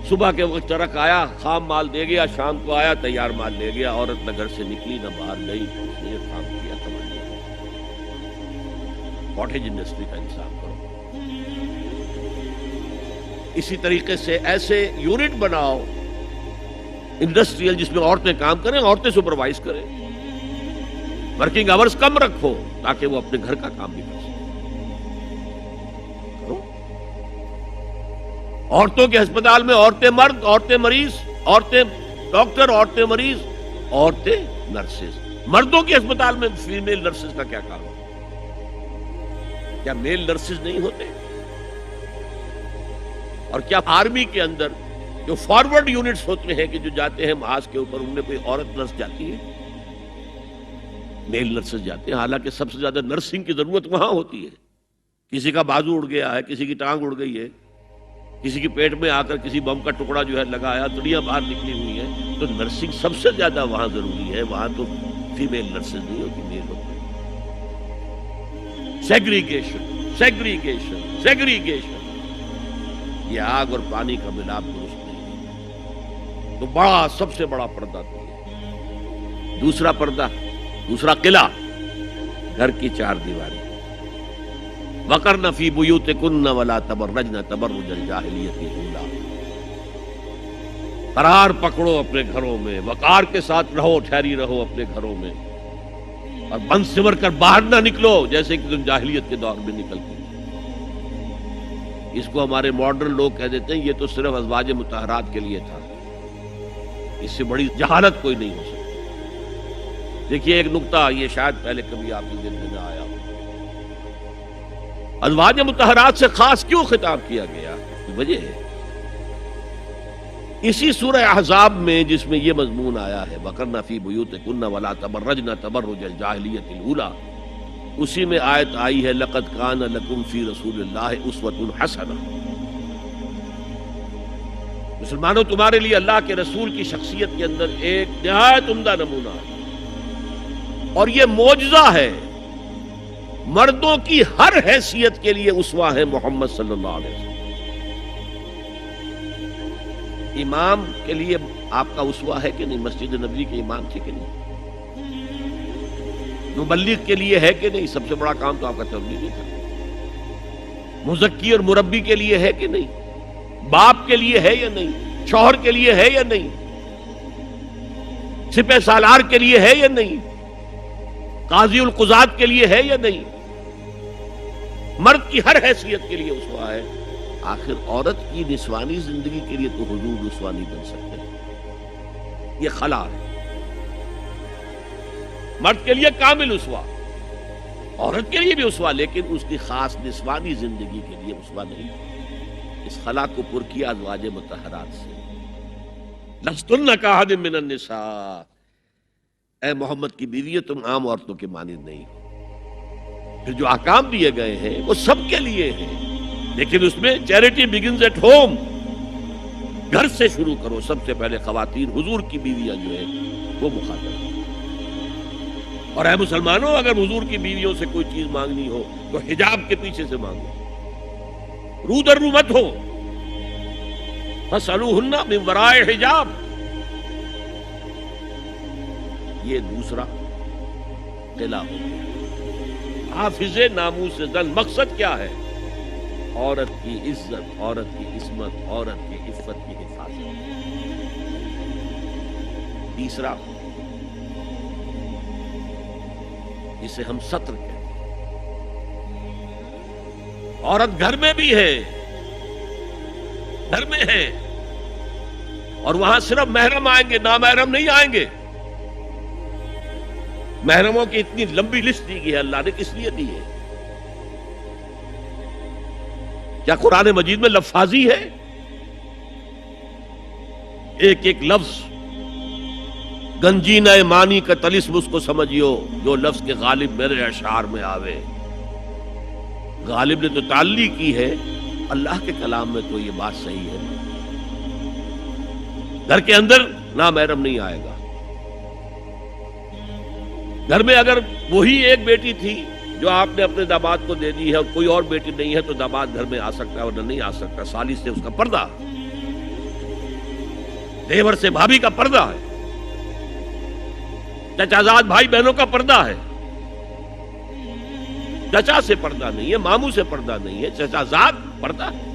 صبح کے وقت ٹرک آیا، خام مال دے گیا، شام کو آیا، تیار مال لے گیا۔ عورت نہ گھر سے نکلی نہ باہر گئی، اس نے یہ کام کیا۔ کاٹیج انڈسٹری کا انتظام کرو۔ اسی طریقے سے ایسے یونٹ بناؤ انڈسٹریل جس میں عورتیں کام کریں، عورتیں سپروائز کریں، ورکنگ آورز کم رکھو تاکہ وہ اپنے گھر کا کام بھی کر سکیں۔ عورتوں کے ہسپتال میں عورتیں مرد، عورتیں مریض، عورتیں ڈاکٹر، عورتیں مریض، عورتیں نرسز۔ مردوں کے ہسپتال میں فیمیل نرسز کا کیا کام ہے؟ کیا میل نرسز نہیں ہوتے؟ اور کیا آرمی کے اندر جو فارورڈ یونٹس ہوتے ہیں کہ جو جاتے ہیں محاذ کے اوپر، ان میں کوئی عورت نرس جاتی ہے؟ میل نرسز جاتے ہیں، حالانکہ سب سے زیادہ نرسنگ کی ضرورت وہاں ہوتی ہے۔ کسی کا بازو اڑ گیا ہے، کسی کی ٹانگ اڑ گئی ہے، کسی کے پیٹ میں آ کر کسی بم کا ٹکڑا جو ہے لگایا، دنیا باہر نکلی ہوئی ہے، تو نرسنگ سب سے زیادہ وہاں ضروری ہے۔ وہاں تو فیمیل نرسز نہیں ہوتی، میل ہوتی۔ سیگریگیشن، سیگریگیشن، سیگریگیشن، یہ آگ اور پانی کا ملاپ درست نہیں۔ تو بڑا، سب سے بڑا پردہ تو یہ۔ دوسرا پردہ، دوسرا قلعہ، گھر کی چار دیواری۔ وَقَرْنَ فِي بُيُوتِكُنَّ وَلَا تَبَرَّجْنَ تَبَرُّجَ الْجَاهِلِيَّةِ الْأُولَىٰ۔ قرار پکڑو اپنے گھروں میں، وقار کے ساتھ رہو، ٹھہری رہو اپنے گھروں میں، اور بند سمر کر باہر نہ نکلو جیسے کہ تم جاہلیت کے دور میں نکلتے۔ اس کو ہمارے ماڈرن لوگ کہہ دیتے ہیں یہ تو صرف ازواج مطہرات کے لیے تھا، اس سے بڑی جہالت کوئی نہیں ہو سکتی۔ دیکھیے ایک نقطہ، یہ شاید پہلے کبھی آپ کے ذہن میں نہ آیا ہو، ازواج مطہرات سے خاص کیوں خطاب کیا گیا؟ وجہ ہے اسی سورہ احزاب میں جس میں یہ مضمون آیا ہے وَقَرْنَ فِي بُيُوتِكُنَّ وَلَا تَبَرَّجْنَ تَبَرُّجَ الْجَاهِلِيَّةِ الْأُولَىٰ، اسی میں آیت آئی ہے لَقَدْ كَانَ لَكُمْ فِي رَسُولِ اللَّهِ أُسْوَةٌ حَسَنَةٌ۔ مسلمانوں تمہارے لیے اللہ کے رسول کی شخصیت کے اندر ایک نہایت عمدہ نمونہ ہے، اور یہ معجزہ ہے۔ مردوں کی ہر حیثیت کے لیے اسوہ ہے محمد صلی اللہ علیہ وسلم۔ امام کے لیے آپ کا اسوہ ہے کہ نہیں؟ مسجد نبوی کے امام تھے کہ نہیں؟ مبلغ کے لیے ہے کہ نہیں؟ سب سے بڑا کام تو آپ کا تبلیغ تھا۔ مزکی اور مربی کے لیے ہے کہ نہیں؟ باپ کے لیے ہے یا نہیں؟ شوہر کے لیے ہے یا نہیں؟ سپہ سالار کے لیے ہے یا نہیں؟ قاضی القضات کے لیے ہے یا نہیں؟ مرد کی ہر حیثیت کے لیے اسوہ ہے۔ آخر عورت کی نسوانی زندگی کے لیے تو حضور رسوا نہیں بن سکتے، یہ خلا ہے۔ مرد کے لیے کامل اسوا، عورت کے لیے بھی اسوا، لیکن اس کی خاص نسوانی زندگی کے لیے اسوا نہیں۔ اس خلا کو پر کیا ازواج مطہرات سے۔ لستن کاحد من النساء، اے محمد کی بیوی تم عام عورتوں کے مانند نہیں ہو۔ پھر جو احکام دیے گئے ہیں وہ سب کے لیے ہیں، لیکن اس میں چیریٹی بگنز ایٹ ہوم، گھر سے شروع کرو۔ سب سے پہلے خواتین، حضور کی بیویاں جو ہے وہ مخاطب ہیں۔ اور اے مسلمانوں، اگر حضور کی بیویوں سے کوئی چیز مانگنی ہو تو حجاب کے پیچھے سے مانگو، رو در رو مت ہو۔ فَاسْأَلُوهُنَّ مِن وَرَاءِ حجاب۔ یہ دوسرا قلعہ ہو گیا، حافظ ناموس زن۔ مقصد کیا ہے؟ عورت کی عزت، عورت کی عصمت، عورت کی عفت کی حفاظت۔ تیسرا جسے ہم ستر کہتے ہیں، عورت گھر میں بھی ہے، گھر میں ہے، اور وہاں صرف محرم آئیں گے، نامحرم نہیں آئیں گے۔ محرموں کی اتنی لمبی لسٹ دی گئی ہے، اللہ نے کس لیے دی ہے؟ کیا قرآن مجید میں لفاظی ہے؟ ایک ایک لفظ گنجینہ معنی کا طلسم اس کو سمجھیو، جو لفظ کے غالب میرے اشعار میں آوے۔ غالب نے تو تعلی کی ہے اللہ کے کلام میں تو یہ بات صحیح ہے. گھر کے اندر نامحرم نہیں آئے گا. گھر میں اگر وہی ایک بیٹی تھی جو آپ نے اپنے داماد کو دے دی ہے اور کوئی اور بیٹی نہیں ہے تو داماد گھر میں آ سکتا ہے ورنہ نہیں آ سکتا. سالی سے اس کا پردہ، دیور سے بھابھی کا پردہ ہے، چچازاد بھائی بہنوں کا پردہ ہے. چچا سے پردہ نہیں ہے، ماموں سے پردہ نہیں ہے، چچازاد پردہ ہے،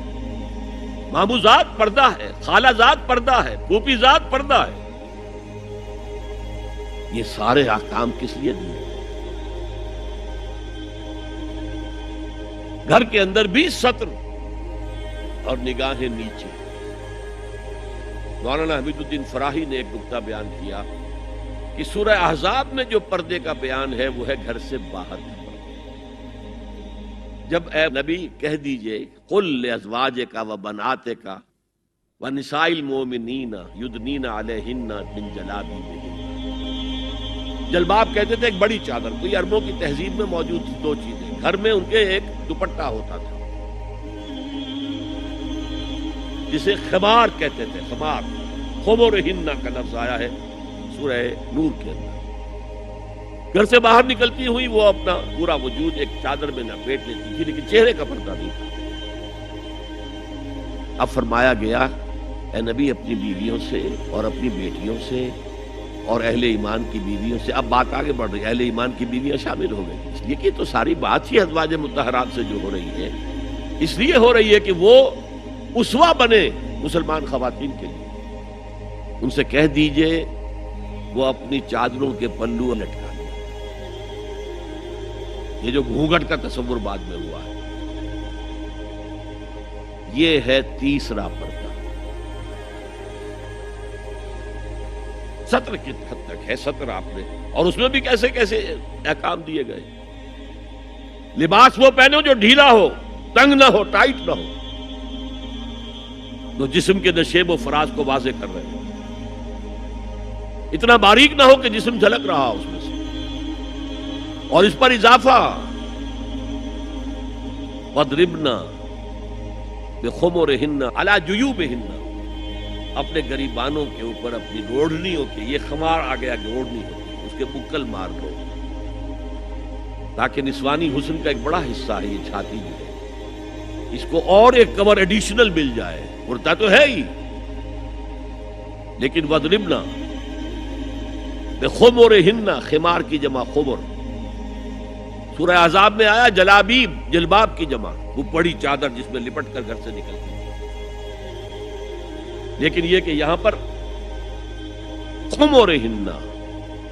ماموں زاد پردہ ہے، خالہ زاد پردہ ہے، پھوپھی زاد پردہ ہے. یہ سارے احکام کس لیے دیے؟ گھر کے اندر بھی ستر اور نگاہیں نیچے. مولانا حمید الدین فراہی نے ایک نکتہ بیان کیا کہ سورہ احزاب میں جو پردے کا بیان ہے وہ ہے گھر سے باہر کا پردہ. جب اے نبی کہہ دیجئے قل لازواجک و بناتک و نساء المؤمنین یدنین علیہن من جلابیبہن. جلباب کہتے تھے ایک بڑی چادر. کوئی عربوں کی تہذیب میں موجود تھی دو چیزیں. گھر میں ان کے ایک دوپٹہ ہوتا تھا جسے خمار کہتے تھے. خمار، خمرہن کا لفظ آیا ہے سورہ نور کے اندر. گھر سے باہر نکلتی ہوئی وہ اپنا پورا وجود ایک چادر میں لپیٹ لیتی تھی لیکن چہرے کا پردہ نہیں تھا. اب فرمایا گیا اے نبی اپنی بیویوں سے اور اپنی بیٹیوں سے اور اہل ایمان کی بیویوں سے. اب بات آگے بڑھ رہی ہے، اہل ایمان کی بیویاں شامل ہو گئی. اس لیے کہ تو ساری بات ہی ازواج مطہرات سے جو ہو رہی ہے اس لیے ہو رہی ہے کہ وہ اسوہ بنے مسلمان خواتین کے لیے. ان سے کہہ دیجئے وہ اپنی چادروں کے پلو لٹکا دیں. یہ جو گھونگھٹ کا تصور بعد میں ہوا ہے یہ ہے تیسرا پردہ. ستر کی حد تک ہے ستر آپ نے، اور اس میں بھی کیسے کیسے احکام دیے گئے. لباس وہ پہنو جو ڈھیلا ہو، تنگ نہ ہو، ٹائٹ نہ ہو، تو جسم کے نشیب و فراز کو واضح کر رہے ہیں. اتنا باریک نہ ہو کہ جسم جھلک رہا اس میں سے. اور اس پر اضافہ وَاضْرِبْنَا بِخُمُرِهِنَّ عَلَى جُيُوبِهِنَّ. اپنے گریبانوں کے اوپر اپنی روڑنیوں کے، یہ خمار آ گیا کہ روڑنی ہوتی ہے، اس کے بکل مار لو تاکہ نسوانی حسن کا ایک بڑا حصہ ہے یہ چھاتی جو ہے، اس کو اور ایک کور ایڈیشنل مل جائے. کرتا تو ہے ہی لیکن وَاضْرِبْنَا بِخُمُرِهِنَّ، خمار کی جمع خمر. سورہ احزاب میں آیا جلابیب، جلباب کی جمع، وہ بڑی چادر جس میں لپٹ کر گھر سے نکلتی. لیکن یہ کہ یہاں پر خمرہن،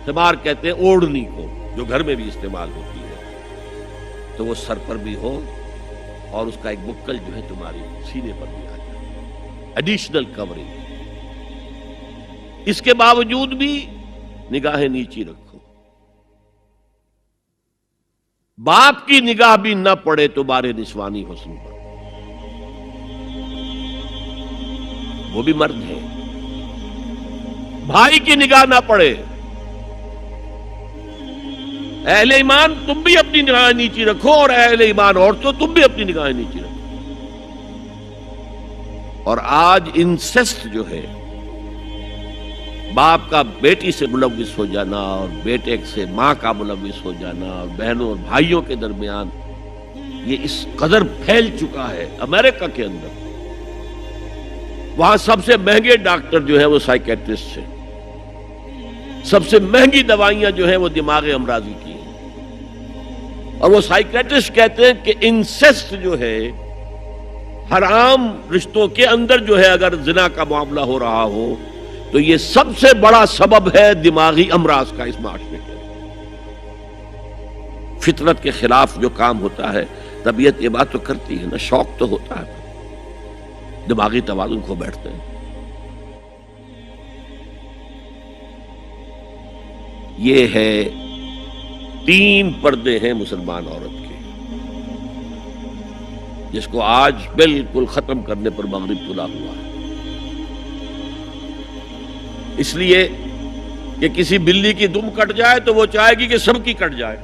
خمار کہتے ہیں اوڑھنی کو جو گھر میں بھی استعمال ہوتی ہے، تو وہ سر پر بھی ہو اور اس کا ایک بکل جو ہے تمہاری سینے پر بھی آ جائے، ایڈیشنل کورنگ. اس کے باوجود بھی نگاہیں نیچی رکھو. باپ کی نگاہ بھی نہ پڑے تمہارے نسوانی حسن پر، وہ بھی مرد ہے. بھائی کی نگاہ نہ پڑے. اہل ایمان تم بھی اپنی نگاہیں نیچی رکھو اور اہل ایمان عورتوں تم بھی اپنی نگاہیں نیچی رکھو. اور آج انسیسٹ جو ہے، باپ کا بیٹی سے ملوث ہو جانا اور بیٹے سے ماں کا ملوث ہو جانا اور بہنوں اور بھائیوں کے درمیان، یہ اس قدر پھیل چکا ہے. امریکہ کے اندر وہاں سب سے مہنگے ڈاکٹر جو ہیں وہ سائیکیٹرسٹ ہیں، سب سے مہنگی دوائیاں جو ہیں وہ دماغ امراضی کی ہیں. اور وہ سائیکیٹرسٹ کہتے ہیں کہ انسیسٹ جو ہے، حرام رشتوں کے اندر جو ہے اگر زنا کا معاملہ ہو رہا ہو تو یہ سب سے بڑا سبب ہے دماغی امراض کا اس معاشرے کے. فطرت کے خلاف جو کام ہوتا ہے، طبیعت یہ بات تو کرتی ہے نا، شوق تو ہوتا ہے، دماغی توازن کھو بیٹھتے ہیں. یہ ہے 3 پردے ہیں مسلمان عورت کے، جس کو آج بالکل ختم کرنے پر مغرب تلا ہوا ہے. اس لیے کہ کسی بلی کی دم کٹ جائے تو وہ چاہے گی کہ سب کی کٹ جائے.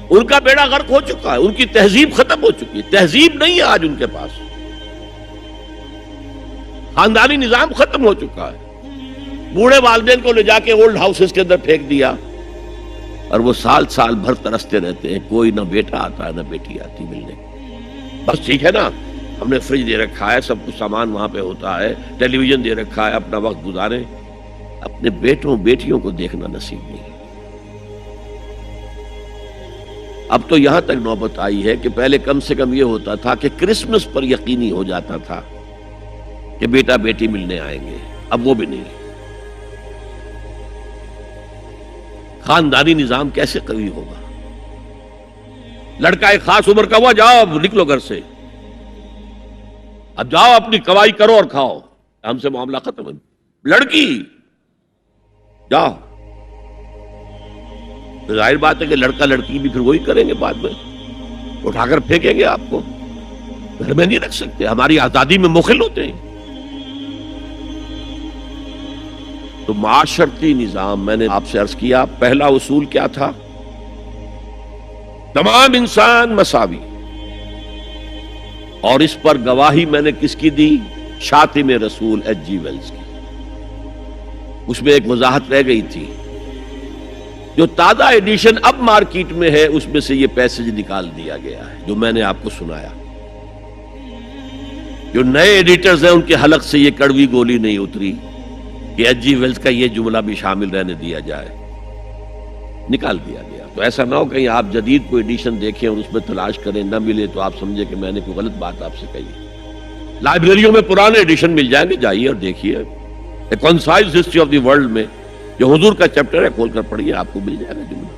ان کا بیڑا غرق ہو چکا ہے، ان کی تہذیب ختم ہو چکی ہے، تہذیب نہیں ہے آج ان کے پاس، خاندانی نظام ختم ہو چکا ہے۔ بوڑھے والدین کو لے جا کے اولڈ ہاؤسز کے اندر پھینک دیا اور وہ سال سال بھر ترستے رہتے ہیں، کوئی نہ بیٹا آتا ہے نہ بیٹی آتی ملنے، بس ٹھیک ہے نا، ہم نے فریج دے رکھا ہے، سب کچھ سامان وہاں پہ ہوتا ہے، ٹیلی ویژن دے رکھا ہے، اپنا وقت گزاریں، اپنے بیٹوں بیٹیوں کو دیکھنا نصیب نہیں۔ اب تو یہاں تک نوبت آئی ہے کہ پہلے کم سے کم یہ ہوتا تھا کہ کرسمس پر یقینی ہو جاتا تھا کہ بیٹا بیٹی ملنے آئیں گے، اب وہ بھی نہیں۔ خاندانی نظام کیسے قوی ہوگا؟ لڑکا ایک خاص عمر کا ہوا، جاؤ اب نکلو گھر سے، اب جاؤ اپنی کمائی کرو اور کھاؤ، ہم سے معاملہ ختم ہے۔ لڑکی جاؤ، ظاہر بات ہے کہ لڑکا لڑکی بھی پھر وہی کریں گے، بعد میں اٹھا کر پھینکیں گے آپ کو، گھر میں نہیں رکھ سکتے، ہماری آزادی میں مخل ہوتے ہیں۔ تو معاشرتی نظام، میں نے آپ سے عرض کیا، پہلا اصول کیا تھا؟ تمام انسان مساوی، اور اس پر گواہی میں نے کس کی دی؟ شاتم رسول ایچ جی ویلز کی۔ اس میں ایک وضاحت رہ گئی تھی، جو تازہ ایڈیشن اب مارکیٹ میں ہے اس میں سے یہ پیسج نکال دیا گیا ہے جو میں نے آپ کو سنایا۔ جو نئے ایڈیٹرز ہیں ان کے حلق سے یہ کڑوی گولی نہیں اتری کہ ایچ جی ویلز کا یہ جملہ بھی شامل رہنے دیا جائے، نکال دیا گیا۔ تو ایسا نہ ہو کہیں آپ جدید کوئی ایڈیشن دیکھیں اور اس میں تلاش کریں، نہ ملے تو آپ سمجھے کہ میں نے کوئی غلط بات آپ سے کہی۔ لائبریریوں میں پرانے ایڈیشن مل جائیں گے، جائیے اور دیکھیے، a concise history of the world میں جو حضور کا چیپٹر ہے کھول کر پڑھیے، آپ کو مل جائے گا جملہ۔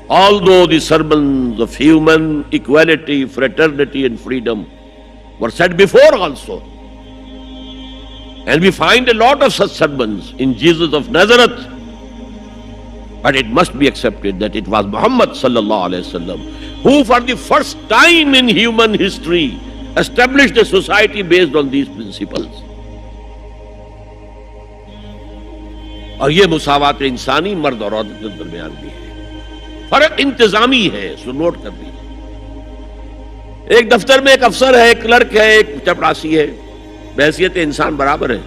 Although the sermons of human equality, fraternity and freedom were said before also, and we find a lot of such sermons in Jesus of Nazareth, but it must be accepted that it was Muhammad sallallahu alaihi wasallam who for the first time in human history established a society based on these principles. اور یہ مساوات انسانی مرد اور عورت کے درمیان بھی ہے، فرق انتظامی ہے، سو نوٹ کر دیجیے۔ ایک دفتر میں ایک افسر ہے، ایک کلرک ہے، ایک چپراسی ہے، بحیثیت انسان برابر ہے،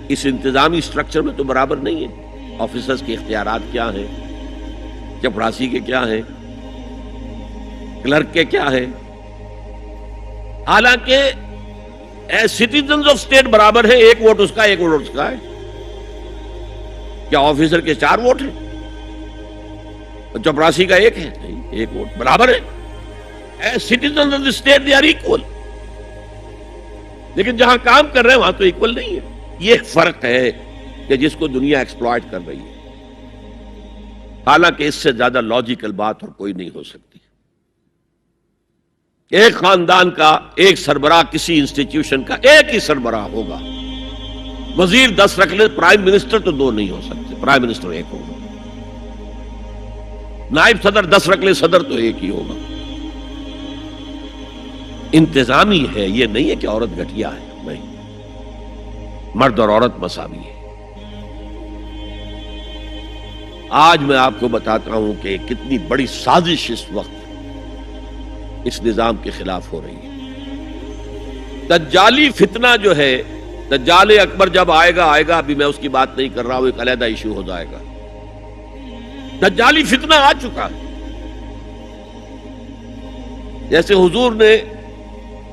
اس انتظامی سٹرکچر میں تو برابر نہیں ہے۔ آفیسرز کے اختیارات کیا ہیں، چپراسی کے کیا ہیں، کلرک کے کیا ہیں، حالانکہ سٹیزنز آف اسٹیٹ برابر ہے، ایک ووٹ اس کا، ایک ووٹ اس کا ہے۔ کیا آفیسر کے 4 ووٹ ہیں اور چپراسی کا 1 ہے؟ نہیں، 1 ووٹ برابر ہے۔ As citizens of the state they are equal, لیکن جہاں کام کر رہے ہیں وہاں تو ایکول نہیں ہے۔ یہ فرق ہے کہ جس کو دنیا ایکسپلائٹ کر رہی ہے، حالانکہ اس سے زیادہ لاجیکل بات اور کوئی نہیں ہو سکتی۔ ایک خاندان کا ایک سربراہ، کسی انسٹیٹیوشن کا ایک ہی سربراہ ہوگا، وزیر 10 رکھ لے، پرائم منسٹر تو 2 نہیں ہو سکتے، پرائم منسٹر 1 ہوگا، نائب صدر 10 رکھ لے، صدر تو 1 ہی ہوگا۔ انتظامی ہے، یہ نہیں ہے کہ عورت گھٹیا ہے، نہیں، مرد اور عورت مساوی ہے۔ آج میں آپ کو بتاتا ہوں کہ کتنی بڑی سازش اس وقت اس نظام کے خلاف ہو رہی ہے۔ دجالی فتنہ جو ہے، دجال اکبر جب آئے گا، ابھی میں اس کی بات نہیں کر رہا ہوں، ایک علیحدہ ایشو ہو جائے گا۔ دجالی فتنہ آ چکا ہے۔ جیسے حضور نے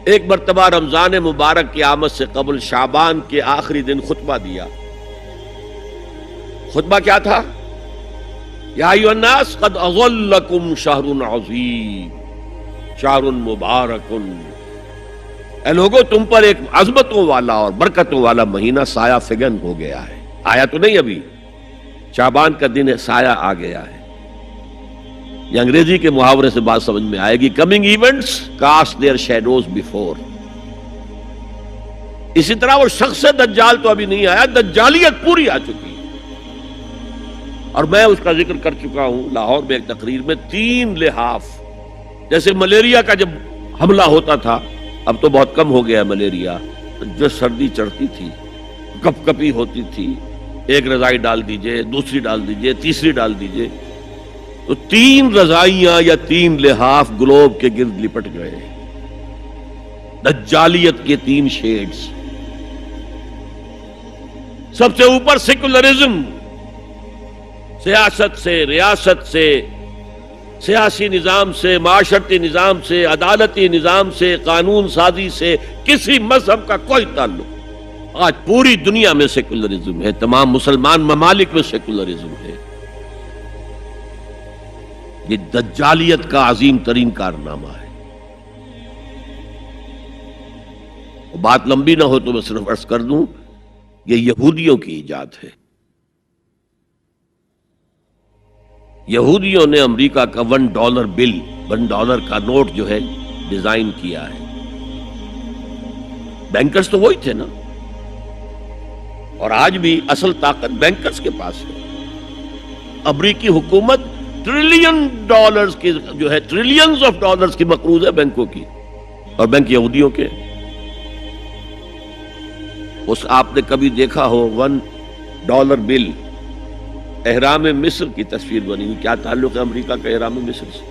ایک مرتبہ رمضان مبارک کی آمد سے قبل شعبان کے آخری دن خطبہ دیا۔ خطبہ کیا تھا؟ یا ایھا الناس قد اظلکم شہر عظیم شہر مبارک، اے لوگو تم پر ایک عظمتوں والا اور برکتوں والا مہینہ سایہ فگن ہو گیا ہے۔ آیا تو نہیں ابھی، شعبان کا دن ہے، سایہ آ گیا ہے۔ یہ انگریزی کے محاورے سے بات سمجھ میں آئے گی، coming events cast their shadows before. اسی طرح وہ شخص دجال تو ابھی نہیں آیا، دجالیت پوری آ چکی ہے۔ اور میں اس کا ذکر کر چکا ہوں لاہور میں ایک تقریر میں، 3 لحاف، جیسے ملیریا کا جب حملہ ہوتا تھا، اب تو بہت کم ہو گیا ملیریا، جو سردی چڑھتی تھی، کپ کپی ہوتی تھی، ایک رضائی ڈال دیجئے، دوسری ڈال دیجئے، تیسری ڈال دیجئے، تو 3 رضائیاں یا 3 لحاف گلوب کے گرد لپٹ گئے. دجالیت کے 3 شیڈز. سب سے اوپر سیکولرزم، سیاست سے، ریاست سے، سیاسی نظام سے، معاشرتی نظام سے، عدالتی نظام سے، قانون سازی سے کسی مذہب کا کوئی تعلق. آج پوری دنیا میں سیکولرزم ہے، تمام مسلمان ممالک میں سیکولرزم ہے. یہ دجالیت کا عظیم ترین کارنامہ ہے. بات لمبی نہ ہو تو میں صرف عرض کر دوں، یہ یہودیوں کی ایجاد ہے. یہودیوں نے امریکہ کا $1 بل، $1 کا نوٹ جو ہے ڈیزائن کیا ہے. بینکرز تو وہی تھے نا، اور آج بھی اصل طاقت بینکرز کے پاس ہے. امریکی حکومت $1 کی جو ہے ٹریلینز آف ڈالرز کی مقروض ہے بینکوں کی، اور بینک یہودیوں کے. اس آپ نے کبھی دیکھا ہو $1 بل، احرام مصر کی تصویر بنی ہوئی؟ کیا تعلق ہے امریکہ کا احرام مصر سے؟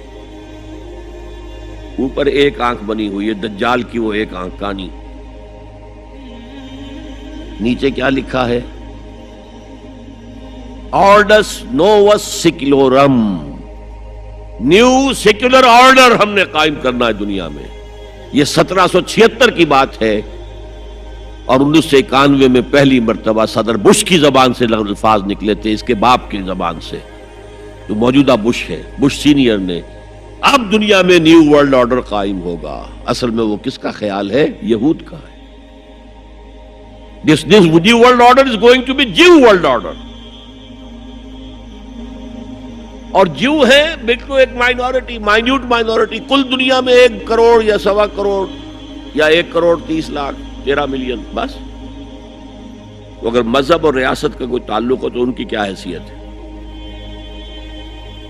اوپر ایک آنکھ بنی ہوئی ہے، دجال کی وہ ایک آنکھ کانی. نیچے کیا لکھا ہے؟ آرڈس نووس سیکولورم، نیو سیکولر آرڈر ہم نے قائم کرنا ہے دنیا میں. یہ 1776 کی بات ہے، اور 1991 میں پہلی مرتبہ صدر بش کی زبان سے الفاظ نکلے تھے، اس کے باپ کی زبان سے، جو موجودہ بش ہے، بش سینئر نے. اب دنیا میں نیو ورلڈ آرڈر قائم ہوگا. اصل میں وہ کس کا خیال ہے؟ یہود کا ہے. This new world order is going to be Jew world order. اور جو ہے بالکل ایک مائنورٹی، مائنیوٹ مائنورٹی. کل دنیا میں 1 کروڑ یا 1.25 کروڑ یا 1,30,13,000,000 بس. تو اگر مذہب اور ریاست کا کوئی تعلق ہو تو ان کی کیا حیثیت ہے؟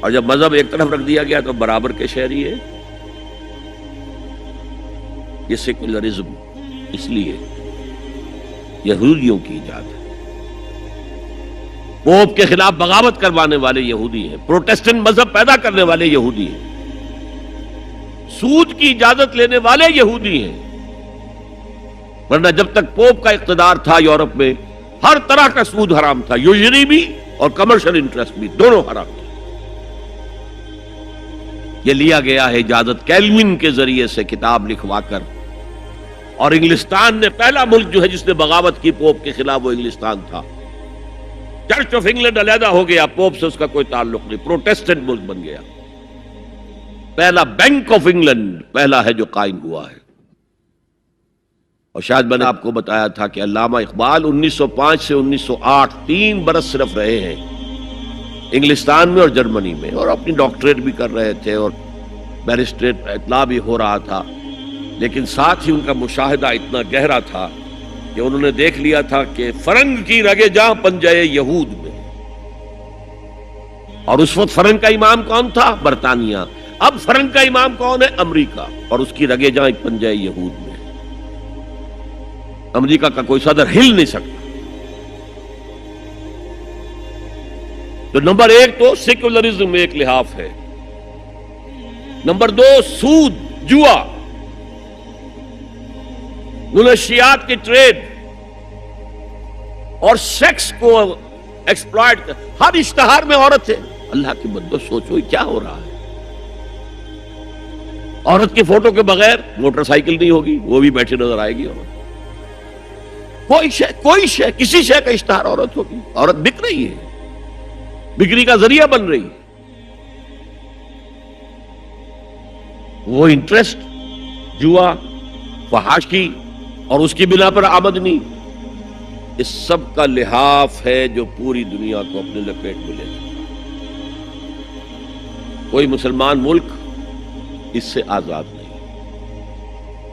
اور جب مذہب ایک طرف رکھ دیا گیا تو برابر کے شہری ہے. یہ سیکولرزم اس لیے یہودیوں کی ایجاد ہے. پوپ کے خلاف بغاوت کروانے والے یہودی ہیں، پروٹیسٹنٹ مذہب پیدا کرنے والے یہودی ہیں، سود کی اجازت لینے والے یہودی ہیں. ورنہ جب تک پوپ کا اقتدار تھا یورپ میں ہر طرح کا سود حرام تھا، یوزری بھی اور کمرشل انٹرسٹ بھی، دونوں حرام تھے. یہ لیا گیا ہے اجازت کیلوین کے ذریعے سے کتاب لکھوا کر. اور انگلستان نے پہلا ملک جو ہے جس نے بغاوت کی پوپ کے خلاف، وہ انگلستان تھا. چرچ آف انگلینڈ علیحدہ ہو گیا، پوپ سے اس کا کوئی تعلق نہیں، پروٹیسٹنٹ ملک بن گیا. پہلا بینک آف انگلینڈ پہلا ہے جو قائم ہوا ہے. اور شاید میں نے آپ کو بتایا تھا کہ علامہ اقبال 1905 سے 1908 3 برس صرف رہے ہیں انگلستان میں اور جرمنی میں، اور اپنی ڈاکٹریٹ بھی کر رہے تھے اور بیرسٹریٹ اطلاع بھی ہو رہا تھا. لیکن ساتھ ہی ان کا مشاہدہ اتنا گہرا تھا کہ انہوں نے دیکھ لیا تھا کہ فرنگ کی رگے جاں پنجے یہود میں. اور اس وقت فرنگ کا امام کون تھا؟ برطانیہ. اب فرنگ کا امام کون ہے؟ امریکہ. اور اس کی رگے جاں ایک پنجے یہود میں. امریکہ کا کوئی صدر ہل نہیں سکتا. تو نمبر 1 تو سیکولرزم ایک لحاف ہے. نمبر 2 سود، جوا، منشیات کی ٹریڈ اور سیکس کو ایکسپلائٹ. ہر اشتہار میں عورت ہے. اللہ کی بندو سوچو یہ کیا ہو رہا ہے. عورت کی فوٹو کے بغیر موٹر سائیکل نہیں ہوگی، وہ بھی بیٹھی نظر آئے گی. عورت کوئی شے کسی شے کا اشتہار عورت ہوگی. عورت بک رہی ہے، بکری کا ذریعہ بن رہی. وہ انٹرسٹ، جوا، فحاشی اور اس کی بنا پر آمدنی، اس سب کا لحاف ہے جو پوری دنیا کو اپنے لپیٹ میں لے چکا. کوئی مسلمان ملک اس سے آزاد نہیں.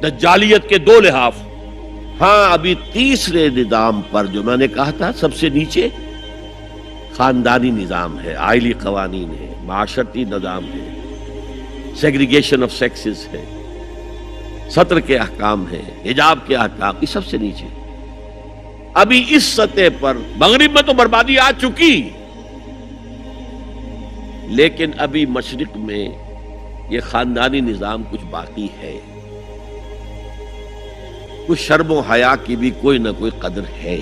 دجالیت کے 2 لحاف. ہاں ابھی تیسرے نظام پر جو میں نے کہا تھا سب سے نیچے خاندانی نظام ہے، آئلی قوانین ہے، معاشرتی نظام ہے، سیگریگیشن آف سیکسز ہے، سطر کے احکام ہیں، حجاب کے احکام، یہ سب سے نیچے. ابھی اس سطح پر مغرب میں تو بربادی آ چکی. لیکن ابھی مشرق میں یہ خاندانی نظام کچھ باقی ہے، کچھ شرم و حیا کی بھی کوئی نہ کوئی قدر ہے،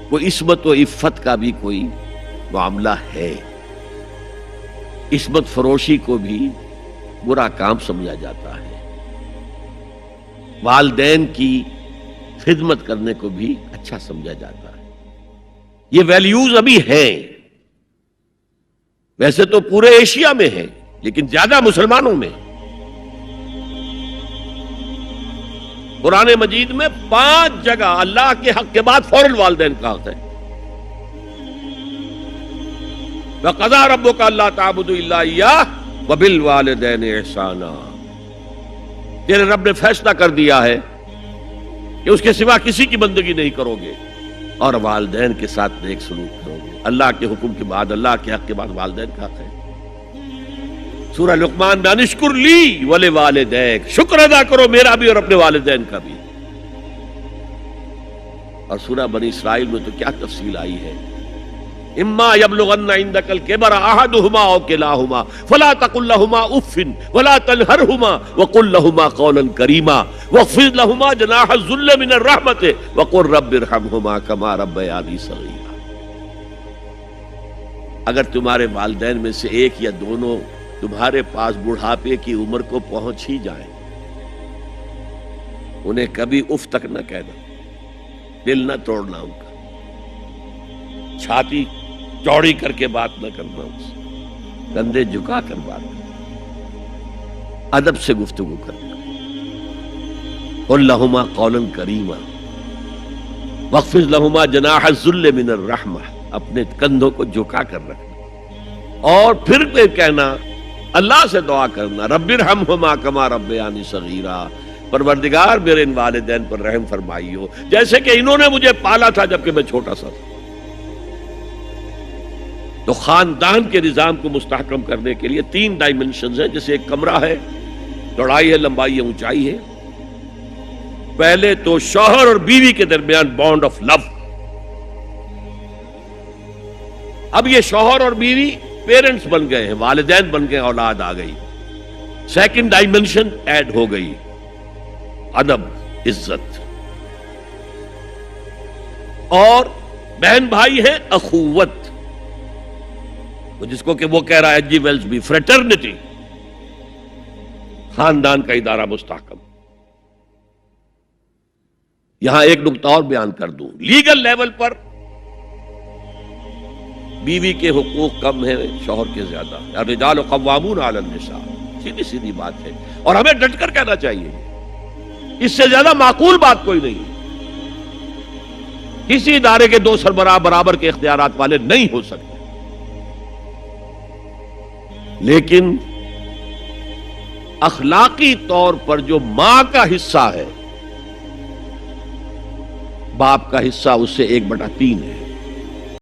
کوئی عصمت و عفت کا بھی کوئی معاملہ ہے۔ عصمت فروشی کو بھی برا کام سمجھا جاتا ہے، والدین کی خدمت کرنے کو بھی اچھا سمجھا جاتا ہے۔ یہ ویلیوز ابھی ہیں، ویسے تو پورے ایشیا میں ہیں لیکن زیادہ مسلمانوں میں۔ قرآن مجید میں 5 جگہ اللہ کے حق کے بعد فوراً والدین کا حق ہے۔ وَقَضَىٰ رَبُّكَ أَلَّا تَعْبُدُوا إِلَّا إِيَّاهُ وَبِالْوَالِدَيْنِ إِحْسَانًا، تیرے رب نے فیصلہ کر دیا ہے کہ اس کے سوا کسی کی بندگی نہیں کرو گے اور والدین کے ساتھ نیک سلوک کرو گے۔ اللہ کے حکم کے بعد، اللہ کے حق کے بعد والدین کا حق ہے۔ سورہ لقمان میں انشکر لی ولوالدیک، شکر ادا کرو میرا بھی اور اپنے والدین کا بھی۔ اور سورہ بنی اسرائیل میں تو کیا تفصیل آئی ہے، اما یبلغن عندک الکبر احدہما او کلاہما فلا تقل لہما اف ولا تنہرہما وقل لہما قولا کریما واخفض لہما جناح الذل من الرحمۃ وقل رب ارحمہما کما ربیانی صغیرا۔ اگر تمہارے والدین میں سے ایک یا دونوں تمہارے پاس بڑھاپے کی عمر کو پہنچ ہی جائیں، انہیں کبھی اف تک نہ کہنا، دل نہ توڑنا ان کا، چھاتی چوڑی کر کے بات نہ کرنا، ان سے کندھے جھکا کر بات کرنا، ادب سے گفتگو کرنا۔ قل لہما قولا کریما واخفض لہما جناح الذل من الرحمہ، اپنے کندھوں کو جھکا کر رکھنا، اور پھر کہنا، اللہ سے دعا کرنا، رب ارحمہما کما ربیانی صغیرا، پروردگار میرے ان والدین پر رحم فرمائی ہو جیسے کہ انہوں نے مجھے پالا تھا جبکہ میں چھوٹا سا تھا۔ تو خاندان کے نظام کو مستحکم کرنے کے لیے 3 ڈائمنشنز ہیں، جیسے ایک کمرہ ہے، چوڑائی ہے، لمبائی ہے، اونچائی ہے۔ پہلے تو شوہر اور بیوی کے درمیان بانڈ آف لو، اب یہ شوہر اور بیوی پیرنٹس بن گئے ہیں، والدین بن گئے، اولاد آ گئی۔ سیکنڈ ڈائمنشن ایڈ ہو گئی، ادب، عزت، اور بہن بھائی ہیں، اخوت، جس کو کہ وہ کہہ رہا ہے جی ویلز بھی، فریٹرنٹی، خاندان کا ادارہ مستحکم۔ یہاں ایک نقطہ اور بیان کر دوں، لیگل لیول پر بیوی کے حقوق کم ہیں شوہر کے زیادہ، الرجال قوامون علی النساء، سیدھی سیدھی بات ہے، اور ہمیں ڈٹ کر کہنا چاہیے، اس سے زیادہ معقول بات کوئی نہیں۔ کسی ادارے کے 2 سربراہ برابر کے اختیارات والے نہیں ہو سکتے، لیکن اخلاقی طور پر جو ماں کا حصہ ہے، باپ کا حصہ اس سے 1/3 ہے۔